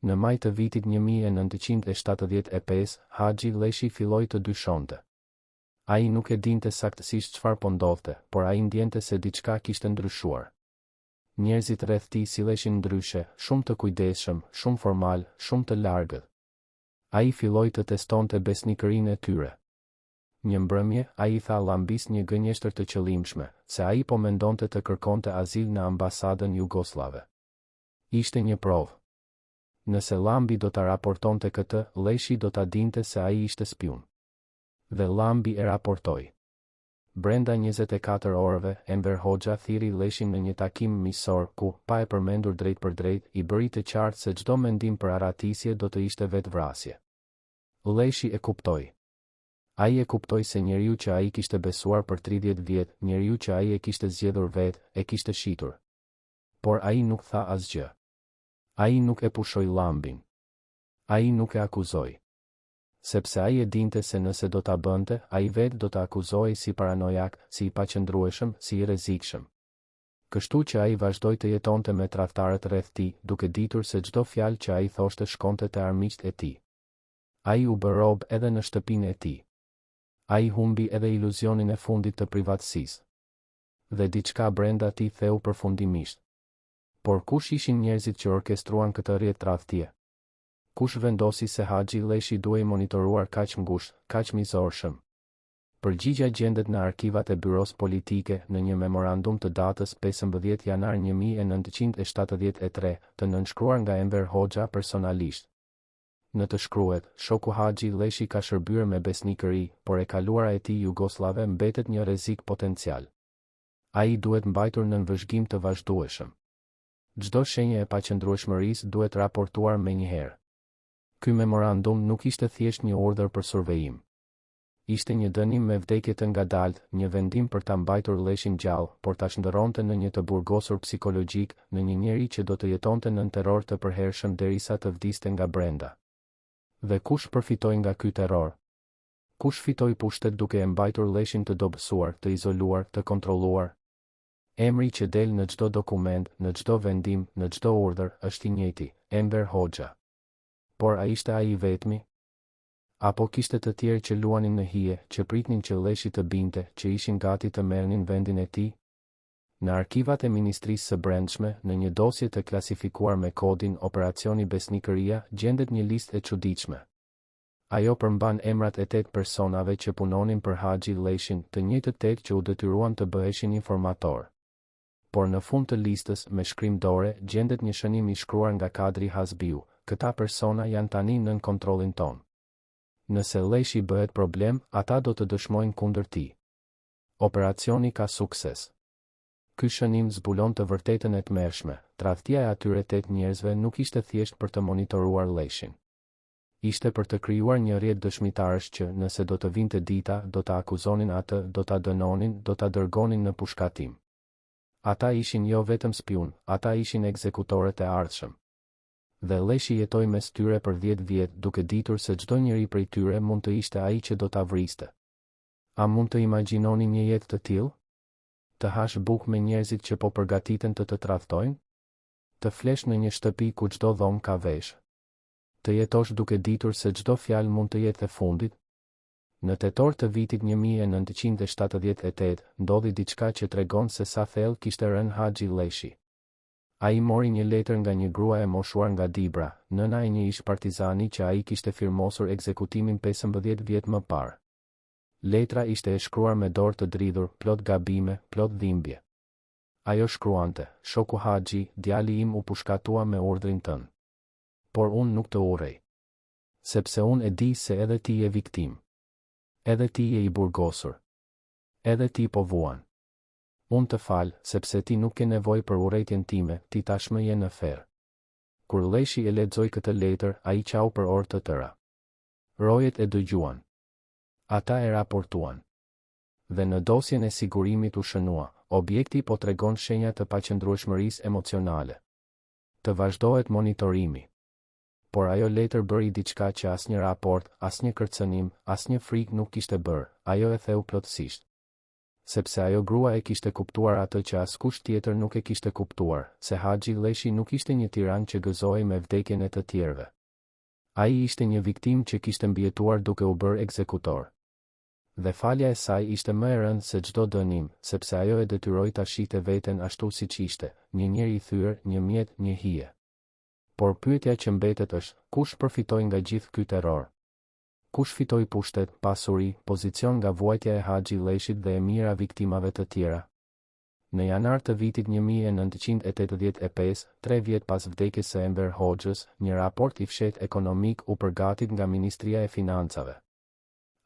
Në maj të vitit 1975, Haxhi Leshi filloi të dyshonte. Ai nuk e dinte saktësisht çfarë po ndodhte, por ai ndjente se diçka kishte ndryshuar. Njerëzit rreth tij silleshin ndryshe, shumë të kujdesshëm, shumë formal, shumë të largët. Ai filloi të testonte besnikërinë e tyre. Një mbrëmje, ai I tha llambis një gënjeshtër të qëllimshme, se ai po mendonte të kërkonte azil në ambasadën jugoslave. Ishte një provë. Nëse llambi do ta raportonte këtë, Leshi do ta dinte se ai ishte spiun. Dhe llambi e raportoi. Brenda 24 orëve, Enver Hoxha thiri Leshin në një takim miqësor ku, pa e përmendur drejt për drejt, I bëri të qartë se çdo mendim për aratisje do të ishte vetvrasje. Leshi e kuptoi. Ai e kuptoi se njeriu që ai kishte besuar për 30 vjet, njeriu që ai e kishte zgjedhur vetë, e kishte shitur. Por ai nuk tha asgjë. Ai nuk e pushoi llambin. Ai nuk e akuzoi. Sepse ai e dinte se nëse do ta bënte, ai vetë do ta akuzohej si paranojak, si I paqëndrueshëm, si I rrezikshëm. Kështu që ai vazhdoi të jetonte me tradhtarët rreth tij, duke ditur se çdo fjalë që ai thoshte shkonte te armiqtë e tij. Ai u bë rob edhe në shtëpinë e tij. Ai humbi edhe iluzionin e fundit të privatësisë. Dhe diçka brenda tij theu përfundimisht. Por kush ishin njerëzit që orkestruan këtë rrjettradhtie? Kush vendosi se Haxhi Leshi duhej monitoruar kaq ngushtë, kaq mizorshëm? Përgjigja gjendet në arkivat e Byros Politike në një memorandum të datës 15 janar 1973, të nënshkruar nga Enver Hoxha personalisht. Në të shkruhet, shoku Haxhi Leshi ka shërbyer me besnikëri, por e kaluara e tij jugoslave mbetet një rrezik potencial. Ai duhet mbajtur në vëzhgim të vazhdueshëm. Çdo shenjë e paqëndrueshmërisë duhet raportuar menjëherë. Ky memorandum nuk ishte thjesht një urdhër për survejim. Ishte një dënim me vdekje të ngadaltë, një vendim për ta mbajtur Leshin gjallë, por ta shndërronte në një të burgosur psikologjik, në një njeri që do të jetonte nën terror të përhershëm derisa të vdiste nga brenda. Dhe kush përfitoi nga ky terror? Kush fitoi pushtet duke e mbajtur Leshin të dobësuar, të izoluar, të kontrolluar? Emri që del në çdo dokument, në çdo vendim, në çdo urdhër, është I njëjti, Enver Hoxha. Por a ishte ai I vetmi? Apo kishte të tjerë që luanin në hije, që pritnin që Leshi të binte, që ishin gati të merrnin vendin e tij? Në arkivat e Ministrisë së Brendshme, në një dosje të klasifikuar me kodin Operacioni Besnikëria, gjendet një listë e çuditshme. Ajo përmban emrat e 8 personave që punonin për Haxhi Leshin, të njëjtët 8 që u detyruan të bëheshin informator. Por në fund të listës, me shkrim dore, gjendet një shënim I shkruar nga Kadri Hasbiu: këta persona janë tani nën kontrollin ton. Nëse Leshi bëhet problem, ata do të dëshmojnë kundër tij. Operacioni ka sukses. Ky shënim zbulon të vërtetën e tmerrshme, tradhtia e atyre 8 njerëzve nuk ishte thjesht për të monitoruar Leshin. Ishte për të krijuar një rrjet dëshmitarësh që, nëse do të vinte dita, do ta akuzonin atë, do ta dënonin, do ta dërgonin në pushkatim. Ata ishin jo vetëm spiun, ata ishin ekzekutorët e ardhshëm. Dhe Leshi jetoi mes tyre për 10 vjet duke ditur se çdo njeri prej tyre mund të ishte ai që do ta vriste. A mund të imagjinoni një jetë të tillë? Të hash bukë me njerëzit që po përgatiten të tradhtojnë? Të flesh në një shtëpi ku çdo dhomë ka vesh? Të jetosh duke ditur se çdo fjalë mund të jetë e fundit? Në tetor të vitit 1978, ndodhi diçka që tregon se sa thellë kishte rënë Haxhi Leshi. Ai mori një letër nga një grua e moshuar nga Dibra, nëna e një ish partizani që ai kishte firmosur ekzekutimin 15 vjet më parë. Letra ishte e shkruar me dorë të dridhur, plot gabime, plot dhimbje. Ajo shkruante: shoku Haxhi, djali im u pushkatua me urdhrin tënd. Por unë nuk të urrej. Sepse unë e di se edhe ti je viktim. Edhe ti je I burgosur. Edhe ti po vuan. Unë të fal, sepse ti nuk ke nevojë për urrejtjen time, ti tashmë je në ferr. Kur Leshi e lexoi këtë letër, ai qau për orë të tëra. Rojet e dëgjuan. Ata e raportuan. Dhe në dosjen e sigurimit u shënua, objekti po tregon shenja të paqëndrueshmërisë emocionale. Të vazhdohet monitorimi. Por ajo letër bëri diçka që asnjë raport, asnjë kërcënim, asnjë frikë nuk kishte bërë, ajo e theu plotësisht. sepse ajo grua e kishte kuptuar atë që askush tjetër nuk e kishte kuptuar, se Haxhi Leshi nuk ishte një tiran që gëzoi me vdekjen e të tjerëve. Ai ishte një viktim që kishte mbijetuar duke u bërë ekzekutor. Dhe falja e saj ishte më e rëndë se çdo dënim, sepse ajo e detyroi ta shihte veten ashtu siç ishte, një njeri i thyer, një mjet, një hije. Por pyetja që mbetet është, kush përfitoi nga gjithë ky terror? Kush fitoi pushtet, pasuri, pozicion nga vuajtja e Haxhi Leshit dhe e mira viktimave të tjera? Në janar të vitit 1985, 3 vjet pas vdekjes së Enver Hoxhës, një raport i fshehtë ekonomik u përgatit nga Ministria e Financave.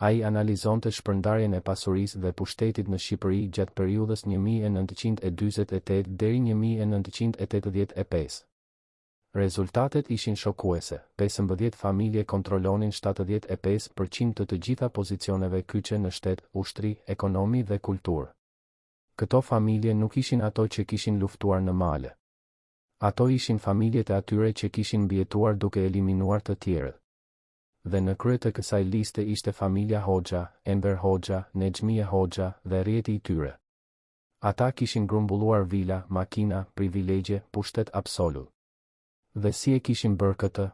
Ai analizonte shpërndarjen e pasurisë dhe pushtetit në Shqipëri gjatë periudhës 1948 deri 1985. Rezultatet ishin shokuese, 15 familje kontrollonin 75% të gjitha pozicioneve kyçe në shtet, ushtri, ekonomi dhe kulturë. Këto familje nuk ishin ato që kishin luftuar në male. Ato ishin familjet e atyre që kishin mbijetuar duke eliminuar të tjerët. Dhe në krye të kësaj liste ishte familja Hoxha, Enver Hoxha, Nexhmie Hoxha dhe rrjeti i tyre. Ata kishin grumbulluar vila, makina, privilegje, pushtet absolut. Dhe si e kishin bërë këtë?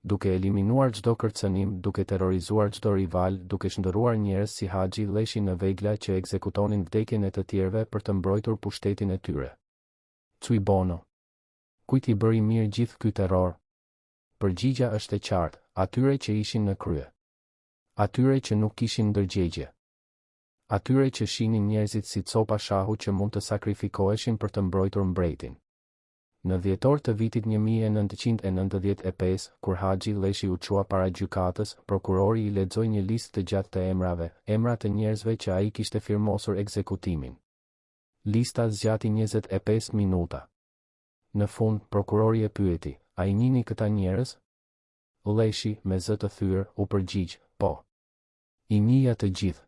Duke eliminuar çdo kërcënim, duke terrorizuar çdo rival, duke shndërruar njerëz si Haxhi Leshi në vegla që ekzekutonin vdekjen e të tjerëve për të mbrojtur pushtetin e tyre. Cui bono? Kujt i bëri mirë gjithë ky terror? Përgjigja është e qartë, atyre që ishin në krye. Atyre që nuk kishin ndërgjegje. Atyre që shihnin njerëzit si copa shahu që mund të sakrifikoheshin për të mbrojtur mbretin. Në dhjetor të vitit 1995, kur Haxhi Leshi u çua para gjykatës, prokurori i lexoi një listë të gjatë të emrave, emra të njerëzve që ai kishte firmosur ekzekutimin. Lista zgjati 25 minuta. Në fund, prokurori e pyeti, a i njihni këta njerëz? Leshi, me zë të thyer, u përgjigj, po. I njihja të gjithë.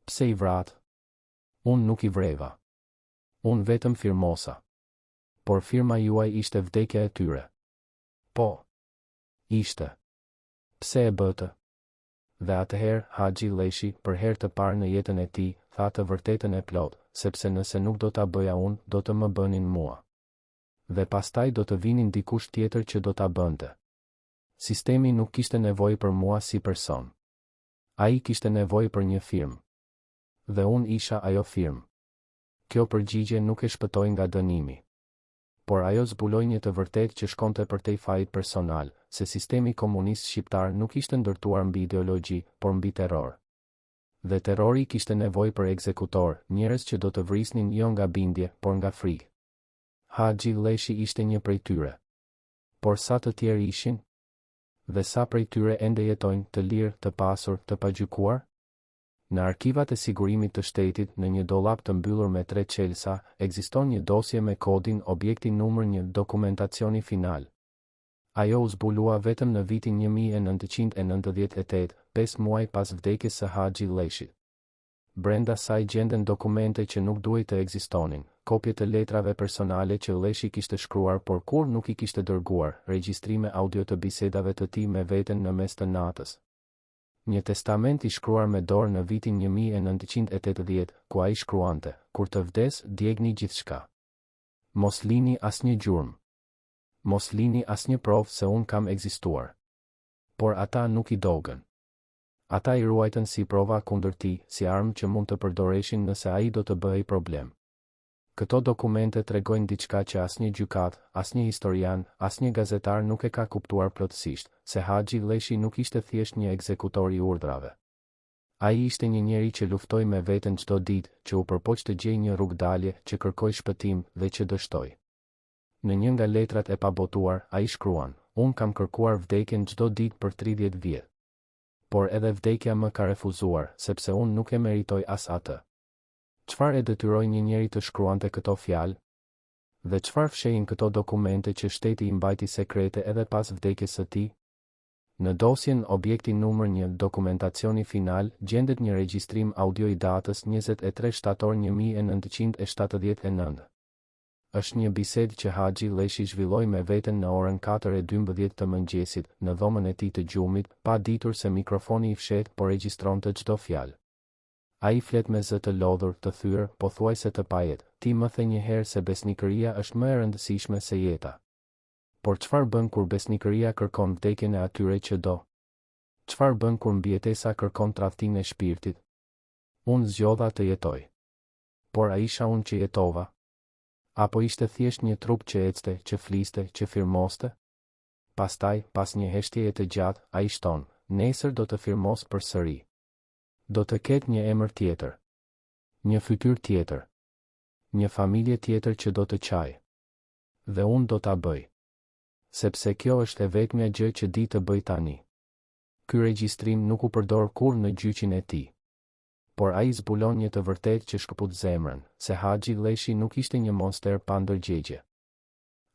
Pse i vrat? Unë nuk i vreva. Unë vetëm firmosa. Por firma juaj ishte vdekja e tyre. Po. Ishte. Pse e bëtë? Dhe atëherë, Haxhi Leshi, për herë të parë në jetën e tij, tha të vërtetën e plot, sepse nëse nuk do ta bëja unë, do të më bënin mua. Dhe pastaj do të vinin dikush tjetër që do ta bënte. Sistemi nuk kishte nevojë për mua si person. Ai kishte nevojë për një firmë. Dhe unë isha ajo firmë. Kjo përgjigje nuk e shpëtoi nga dënimi. Por ajo zbuloi një të vërtetë që shkonte përtej fajit personal, se sistemi komunist shqiptar nuk ishte ndërtuar mbi ideologji, por mbi terror. Dhe terrori kishte nevojë për ekzekutor, njerëz që do të vrisnin jo nga bindje, por nga frikë. Haxhi Leshi ishte një prej tyre. Por sa të tjerë ishin? Dhe sa prej tyre ende jetojnë të lirë, të pasur, të pagjykuar? Në arkivat e sigurimit të shtetit, në një dollap të mbyllur me 3 çelësa, ekziston një dosje me kodin objekti numër 1 dokumentacioni final. Ajo u zbulua vetëm në vitin 1998, 5 muaj pas vdekjes së Haxhi Leshit. Brenda saj gjenden dokumente që nuk duhej të ekzistonin, kopje të letrave personale që Leshi kishte shkruar por kur nuk i kishte dërguar, regjistrime audio të bisedave të tij me veten në mes të natës. Një testament i shkruar me dorë në vitin 1980, ku ai shkruante, kur të vdes, djegni gjithçka. Mos lini asnjë gjurmë. Mos lini asnjë provë se unë kam ekzistuar. Por ata nuk i dogën. Ata i ruajtën si prova kundër tij, si armë që mund të përdoreshin nëse ai do të bëhej problem. Këto dokumente tregojnë diçka që asnjë gjykat, asnjë historian, asnjë gazetar nuk e ka kuptuar plotësisht, se Haxhi Leshi nuk ishte thjesht një ekzekutor i urdhrave. Ai ishte një njeri që luftoi me veten çdo ditë, që u përpoq të gjejë një rrugdalje, që kërkoi shpëtim dhe që dështoi. Në një nga letrat e pabotuar, ai shkruan: "Unë kam kërkuar vdekjen çdo ditë për 30 vjet. Por edhe vdekja më ka refuzuar, sepse unë nuk e meritoj as atë." Çfarë e detyroi një njeri të shkruante këto fjalë? Dhe çfarë fshehin këto dokumente që shteti i mbajti sekrete edhe pas vdekjes së tij? Në dosjen objekti numër 1 dokumentacioni final gjendet një regjistrim audio i datës 23 shtator 1979. Është një bisedë që Haxhi Leshi zhvilloi me veten në orën 4:12 të mëngjesit, në dhomën e tij të gjumit, pa ditur se mikrofoni i fshehtë po regjistronte çdo fjalë. A i flet me zë të lodhur, të thyrë, po thuajse të pajet, ti më the një herë se besnikëria është më e rëndësishme se jeta. Por çfarë bën kur besnikëria kërkon vdekjen e atyre që do? Çfarë bën kur mbijetesa kërkon tradhtinë e shpirtit? Unë zgjodha të jetoj. Por a isha unë që jetova? Apo ishte thjesht një trup që ecte, që fliste, që firmoste? Pastaj, pas një heshtjeje të gjatë, ai shton, nesër do të firmos përsëri. Do të ketë një emër tjetër. Një fytyrë tjetër. Një familje tjetër që do të qaj. Dhe unë do ta bëj. Sepse kjo është e vetmja gjë që di të bëj tani. Ky regjistrim nuk u përdor kur në gjyqin e tij. Por ai zbulon një të vërtetë që shkëput zemrën, se Haxhi Lleshi nuk ishte një monster pa ndërgjegje.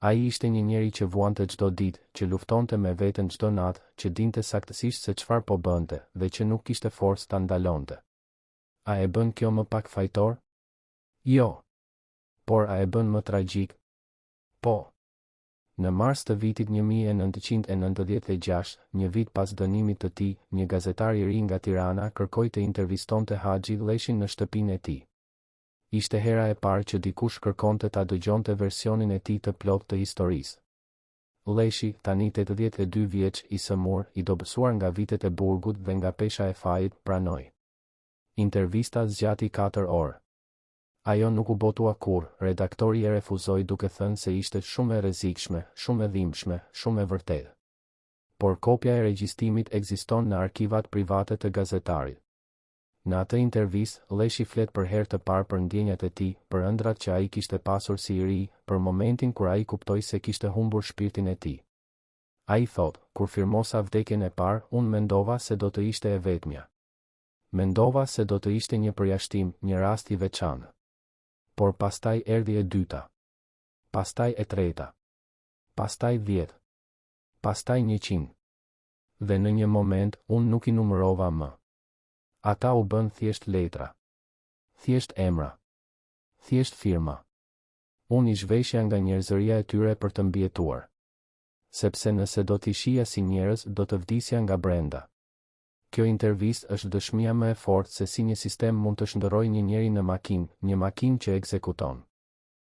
Ai ishte një njeri që vuante çdo ditë, që luftonte me veten çdo natë, që dinte saktësisht se çfarë po bënte dhe që nuk kishte forcë ta ndalonte. A e bën kjo më pak fajtor? Jo. Por a e bën më tragjik? Po. Në mars të vitit 1996, një vit pas dënimit të tij, një gazetar i ri nga Tirana kërkoi të intervistonte Haxhi Lleshin në shtëpinë e tij. Ishte hera e parë që dikush kërkonte ta dëgjonte versionin e tij të plotë të historisë. Lleshi, tani 82 vjeç, i sëmur, i dobësuar nga vitet e burgut dhe nga pesha e fajit, pranoi. Intervista zgjati 4 orë. Ajo nuk u botua kur, redaktori e refuzoi duke thënë se ishte shumë e rrezikshme, shumë e dhimbshme, shumë e vërtetë. Por kopja e regjistrimit ekziston në arkivat private të gazetarit. Në atë intervistë, Lleshi flet për herë të parë për ndjenjat e tij, për ëndrat që ai kishte pasur si i ri, për momentin kur ai kuptoi se kishte humbur shpirtin e tij. Ai thot, kur firmosa vdekjen e parë, unë mendova se do të ishte e vetmja. Mendova se do të ishte një përjashtim, një rast i veçantë. Por pastaj erdhi e dyta. Pastaj e treta. Pastaj 10. Pastaj 100. Dhe në një moment, unë nuk i numërova më. Ata u bën thjesht letra. Thjesht emra. Thjesht firma. Unë i zhveshja nga njerëzëria e tyre për të mbijetuar. Sepse nëse do t'i shija si njerëz, do të vdisja nga brenda. Kjo intervistë është dëshmia më e fortë se si një sistem mund të shndërrojë një njeri në makinë, një makinë që ekzekuton.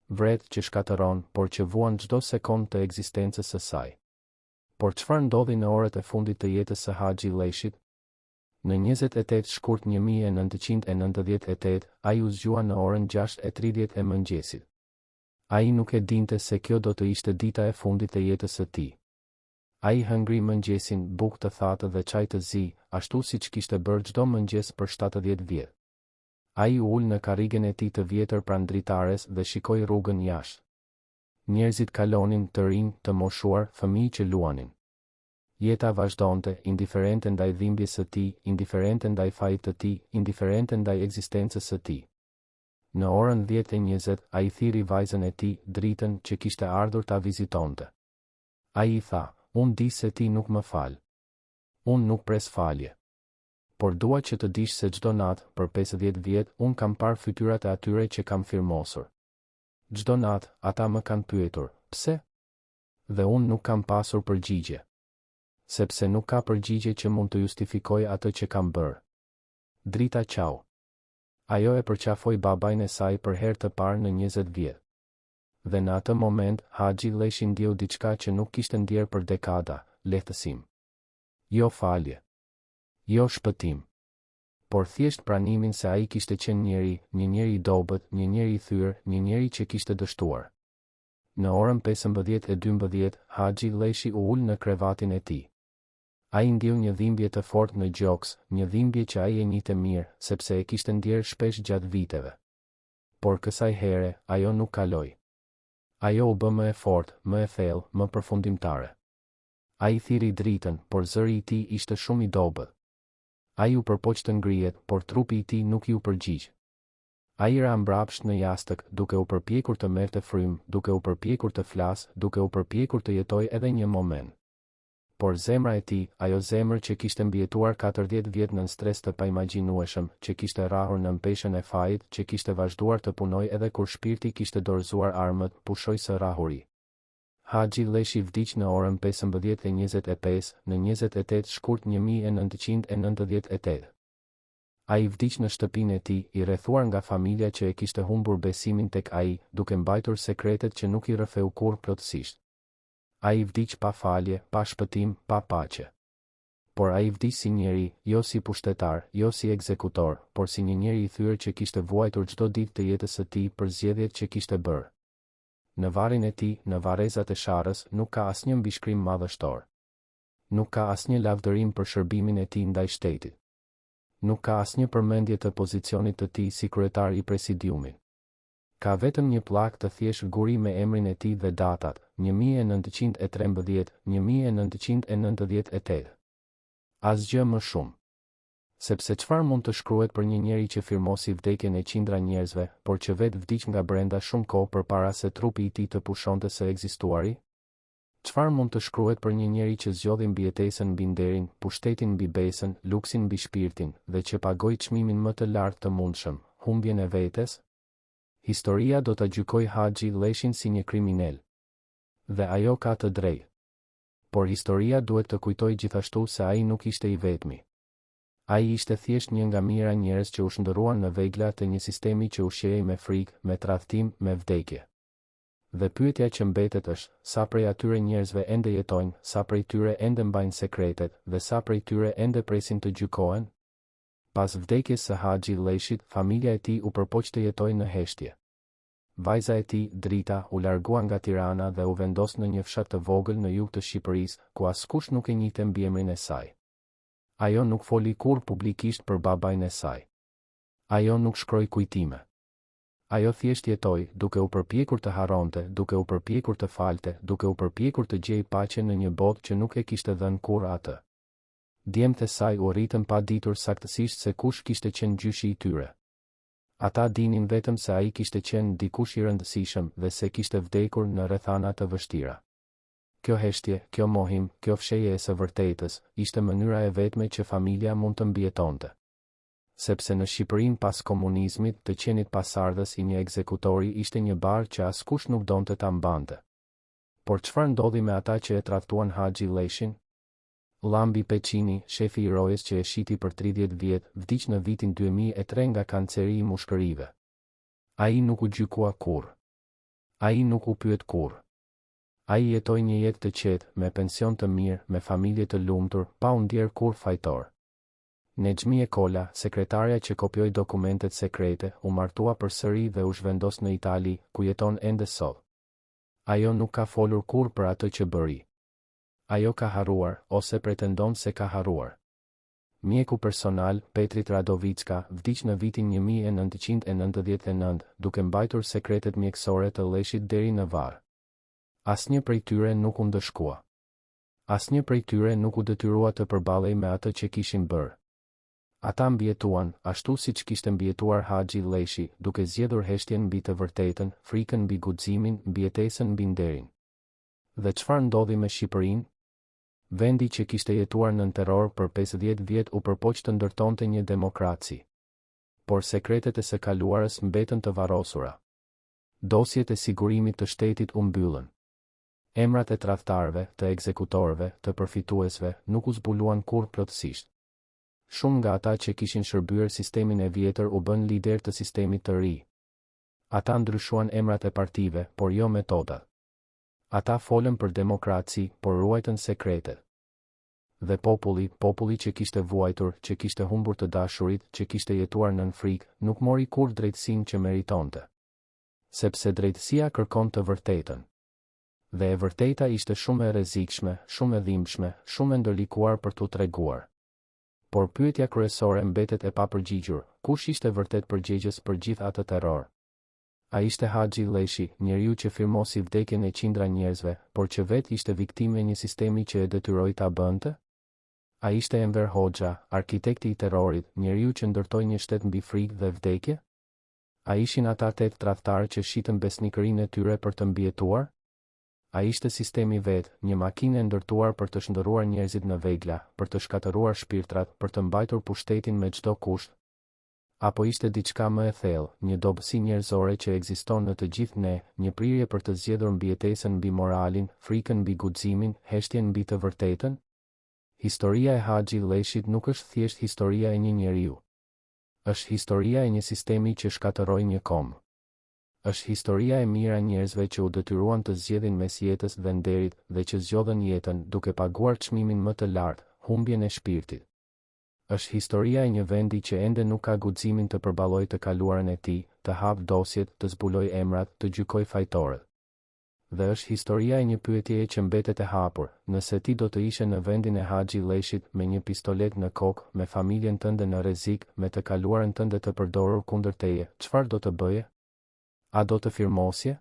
Vret që shkatëron, por që vuan çdo sekond të ekzistencës së saj. Por çfarë ndodhi në orët e fundit të jetës së Haxhi Lleshit? Në 28 shkurt 1998, ai u zgjua në orën 6:30 e mëngjesit. Ai nuk e dinte se kjo do të ishte dita e fundit të jetës së tij. Ai hëngri mëngjesin, bukë të thatë dhe çaj të zi, ashtu siç kishte bërë çdo mëngjes për 70 vjet. Ai u ul në karrigen e tij të vjetër pranë dritares dhe shikoi rrugën jashtë. Njerëzit kalonin, të rinj, të moshuar, fëmijë që luanin. Jeta vazhdonte, indiferente ndaj dhimbjes së tij, indiferente ndaj fajit të tij, indiferente ndaj ekzistencës së tij. Në orën 10:20, ai thiri vajzën e tij, dritën, që kishte ardhur ta vizitonte. Ai i tha, unë di se ti nuk më fal. Unë nuk pres falje. Por dua që të dish se çdo natë, për 50 vjet, unë kam parë fytyrat e atyre që kam firmosur. Çdo natë, ata më kanë pyetur, pse? Dhe unë nuk kam pasur përgjigje. Sepse nuk ka përgjigje që mund të justifikojë atë që kam bërë. Drita qau. Ajo e përqafoi babajnë e saj për herë të parë në 20 vjet. Dhe në atë moment, Haxhi Lleshi ndjeu diçka që nuk kishte ndjerë për dekada, lehtësim. Jo falje. Jo shpëtim. Por thjesht pranimin se ai kishte qenë një njeri i dobët, një njeri i thyrë, një njeri që kishte dështuar. Në orën 15:12, Haxhi Lleshi u ul në krevatin e tij. Ai ndjeu një dhimbje të fortë në gjoks, një dhimbje që ai e njihte mirë, sepse e kishte ndjerë shpesh gjatë viteve. Por kësaj here, ajo nuk kaloi. Ajo u bë më e fortë, më e thellë, më përfundimtare. Ai thiri dritën, por zëri i tij ishte shumë i dobët. Ai u përpoq të ngrihet, por trupi i tij nuk iu përgjigj. Ai ra mbrapsht në jastëk, duke u përpjekur të merrte frym, duke u përpjekur të flasë, duke u përpjekur të jetojë edhe një moment. Por zemra e tij, ajo zemër që kishte mbijetuar 40 vjet në stres të paimagjinueshëm, që kishte rrahur në peshën e fajit, që kishte vazhduar të punojë edhe kur shpirti kishte dorëzuar armët, pushoi së rrahuri. Haxhi Lleshi vdiq në orën 15:25 në 28 shkurt 1998. Ai vdiq në shtëpinë e tij, i rrethuar nga familja që e kishte humbur besimin tek ai, duke mbajtur sekretet që nuk i rrëfeu kurrë plotësisht. Ai vdiq pa falje, pa shpëtim, pa paqe. Por ai vdiq si njeri, jo si pushtetar, jo si ekzekutor, por si një njeri i thyrë që kishte vuajtur çdo ditë të jetës së tij për zgjedhjet që kishte bërë. Në varrin e tij, në varrezat e sharrës, nuk ka asnjë mbishkrim madhështor. Nuk ka asnjë lavdërim për shërbimin e tij ndaj shtetit. Nuk ka asnjë përmendje të pozicionit të tij si kryetar i presidiumit. Ka vetëm një pllak të thjeshtë guri me emrin e tij dhe datat, 1913, 1998. Asgjë më shumë. Sepse çfarë mund të shkruhet për një njeri që firmosi vdekjen e qindra njerëzve, por që vetë vdiq nga brenda shumë kohë përpara se trupi i tij të pushonte së ekzistuari? Çfarë mund të shkruhet për një njeri që zgjodhi mbijetesën mbi nderin, pushtetin mbi besën, luksin mbi shpirtin, dhe që pagoi çmimin më të lartë të mundshëm, humbjen e vetes? Historia do ta gjykojë Haxhi Lleshin si një kriminal. Dhe ajo ka të drejtë. Por historia duhet të kujtojë gjithashtu se ai nuk ishte i vetmi. Ai ishte thjesht një nga mira njerëz që u shndërruan në vegla të një sistemi që ushqehej me frikë, me tradhtim, me vdekje. Dhe pyetja që mbetet është, sa prej atyre njerëzve ende jetojnë, sa prej tyre ende mbajnë sekretet, dhe sa prej tyre ende presin të gjykohen? Pas vdekjes së Haxhi Lleshit, familja e tij u përpoq të jetojë në heshtje. Vajza e tij, Drita, u largua nga Tirana dhe u vendos në një fshat të vogël në jug të Shqipërisë, ku askush nuk e njihte mbiemrin e saj. Ajo nuk foli kurrë publikisht për babain e saj. Ajo nuk shkroi kujtime. Ajo thjesht jetoi, duke u përpjekur të harronte, duke u përpjekur të falte, duke u përpjekur të gjejë paqe në një botë që nuk e kishte dhënë kurrë atë. Djemtë e saj u rritën pa ditur saktësisht se kush kishte qenë gjyshi i tyre. Ata dinin vetëm se ai kishte qenë dikush i rëndësishëm dhe se kishte vdekur në rrethana të vështira. Kjo heshtje, kjo mohim, kjo fshehje e së vërtetës, ishte mënyra e vetme që familja mund të mbijetonte. Sepse në Shqipërinë pas komunizmit, të qenit pasardhës i një ekzekutori ishte një barë që askush nuk donte ta mbante. Por çfarë ndodhi me ata që e tradhtuan Haxhi Lleshin? Lambi Peçini, shefi i rojës që e shiti për 30 vjet, vdiq në vitin 2003 nga kanceri i mushkërive. Ai nuk u gjykua kurrë. Ai nuk u pyet kurrë. Ai jetoi një jetë të qetë, me pension të mirë, me familje të lumtur, pa u ndier kurrë fajtor. Nexhmi Ekola, sekretarja që kopjoi dokumentet sekrete, u martua përsëri dhe u zhvendos në Itali, ku jeton ende sot. Ajo nuk ka folur kurrë për atë që bëri. Ajo ka harruar, ose pretendon se ka harruar. Mjeku personal, Petrit Radovicka, vdiq në vitin 1999, duke mbajtur sekretet mjekësore të Lleshit deri në varr. Asnjë prej tyre nuk u ndëshkua. Asnjë prej tyre nuk u detyrua të përballej me atë që kishin bërë. Ata mbjetuan, ashtu siç kishte mbjetuar Haxhi Lleshi, duke zgjedhur heshtjen mbi të vërtetën, frikën mbi guximin, mbijetesën mbi nderin. Dhe çfarë ndodhi me Shqipërinë? Vendi që kishte jetuar nën terror për 50 vjet u përpoq të ndërtonte një demokraci. Por sekretet e së kaluarës mbetën të varrosura. Dosjet e sigurimit të shtetit u mbyllën. Emrat e tradhtarëve, të ekzekutorëve, të përfituesve nuk u zbuluan kurrë plotësisht. Shumë nga ata që kishin shërbyer sistemin e vjetër u bën lider të sistemit të ri. Ata ndryshuan emrat e partive, por jo metodat. Ata folën për demokraci, por ruajtën sekretet. Dhe populli që kishte vuajtur, që kishte humbur të dashurit, që kishte jetuar nën frikë, nuk mori kurrë drejtësinë që meritonte. Sepse drejtësia kërkon të vërtetën. Dhe e vërteta ishte shumë e rrezikshme, shumë e dhimbshme, shumë e ndërlikuar për t'u treguar. Por pyetja kryesore mbetet e papërgjigjur, kush ishte vërtet përgjegjës për gjithë atë terror? A ishte Haxhi Lleshi, njeriu që firmosi vdekjen e qindra njerëzve, por që vetë ishte viktime e një sistemi që e detyroi ta bënte? A ishte Enver Hoxha, arkitekti i terrorit, njeriu që ndërtoi një shtet mbi frikë dhe vdekje? A ishin ata 8 tradhtarë që shitën besnikërinë e tyre për të mbijetuar? A ishte sistemi vetë, një makinë e ndërtuar për të shndërruar njerëzit në vegla, për të shkatëruar shpirtrat, për të mbajtur pushtetin me çdo kusht? Apo ishte diçka më e thellë, një dobësi njerëzore që ekziston në të gjithë ne, një prirje për të zgjedhur mbijetesën mbi moralin, frikën mbi guximin, heshtjen mbi të vërtetën? Historia e Haxhi Lleshit nuk është thjesht historia e një njeriu. Është historia e një sistemi që shkatërroi një kombë. Është historia e mirë e njerëzve që u detyruan të zgjedhin mes jetës dhe nderit dhe që zgjodhen jetën duke paguar çmimin më të lartë, humbjen e shpirtit. Është historia e një vendi që ende nuk ka guximin të përballojë të kaluarën e tij, të hapë dosjet, të zbulojë emrat, të gjykojë fajtorët. Dhe është historia e një pyetjeje që mbetet e hapur: nëse ti do të ishe në vendin e Haxhi Lleshit me një pistolet në kokë, me familjen tënde në rrezik, me të kaluarën tënde të përdorur kundër teje, çfarë do të bëje? A do të firmosje?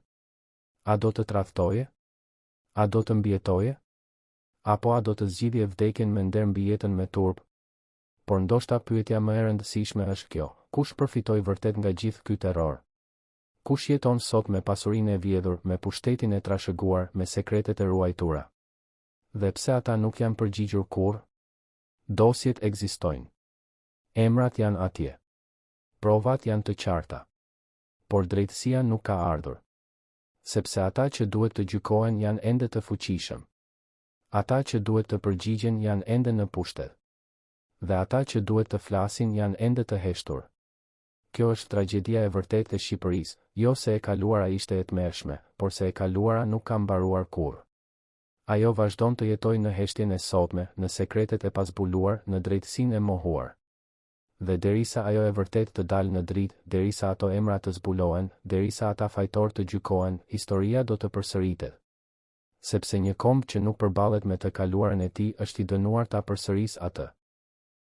A do të tradhtoje? A do të mbjetoje? Apo a do të zgjidhje vdekjen me nder mbi jetën me turp? Por ndoshta pyetja më e rëndësishme është kjo: kush përfitoi vërtet nga gjithë ky terror? Kush jeton sot me pasurinë e vjedhur, me pushtetin e trashëguar, me sekretet e ruajtura? Dhe pse ata nuk janë përgjigjur kurrë? Dosjet ekzistojnë. Emrat janë atje. Provat janë të qarta. Por drejtësia nuk ka ardhur. Sepse ata që duhet të gjykohen janë ende të fuqishëm. Ata që duhet të përgjigjen janë ende në pushtet. Dhe ata që duhet të flasin janë ende të heshtur. Kjo është tragjedia e vërtetë e Shqipërisë, jo se e kaluara ishte e tmerrshme, por se e kaluara nuk ka mbaruar kurrë. Ajo vazhdon të jetojë në heshtjen e sotme, në sekretet e pazbuluar, në drejtësinë e mohuar. Dhe derisa ajo e vërtet të dalë në dritë, derisa ato emra të zbulohen, derisa ata fajtor të gjykohen, historia do të përsëritet. Sepse një kombë që nuk përballet me të kaluarën e tij është i dënuar ta përsërisë atë.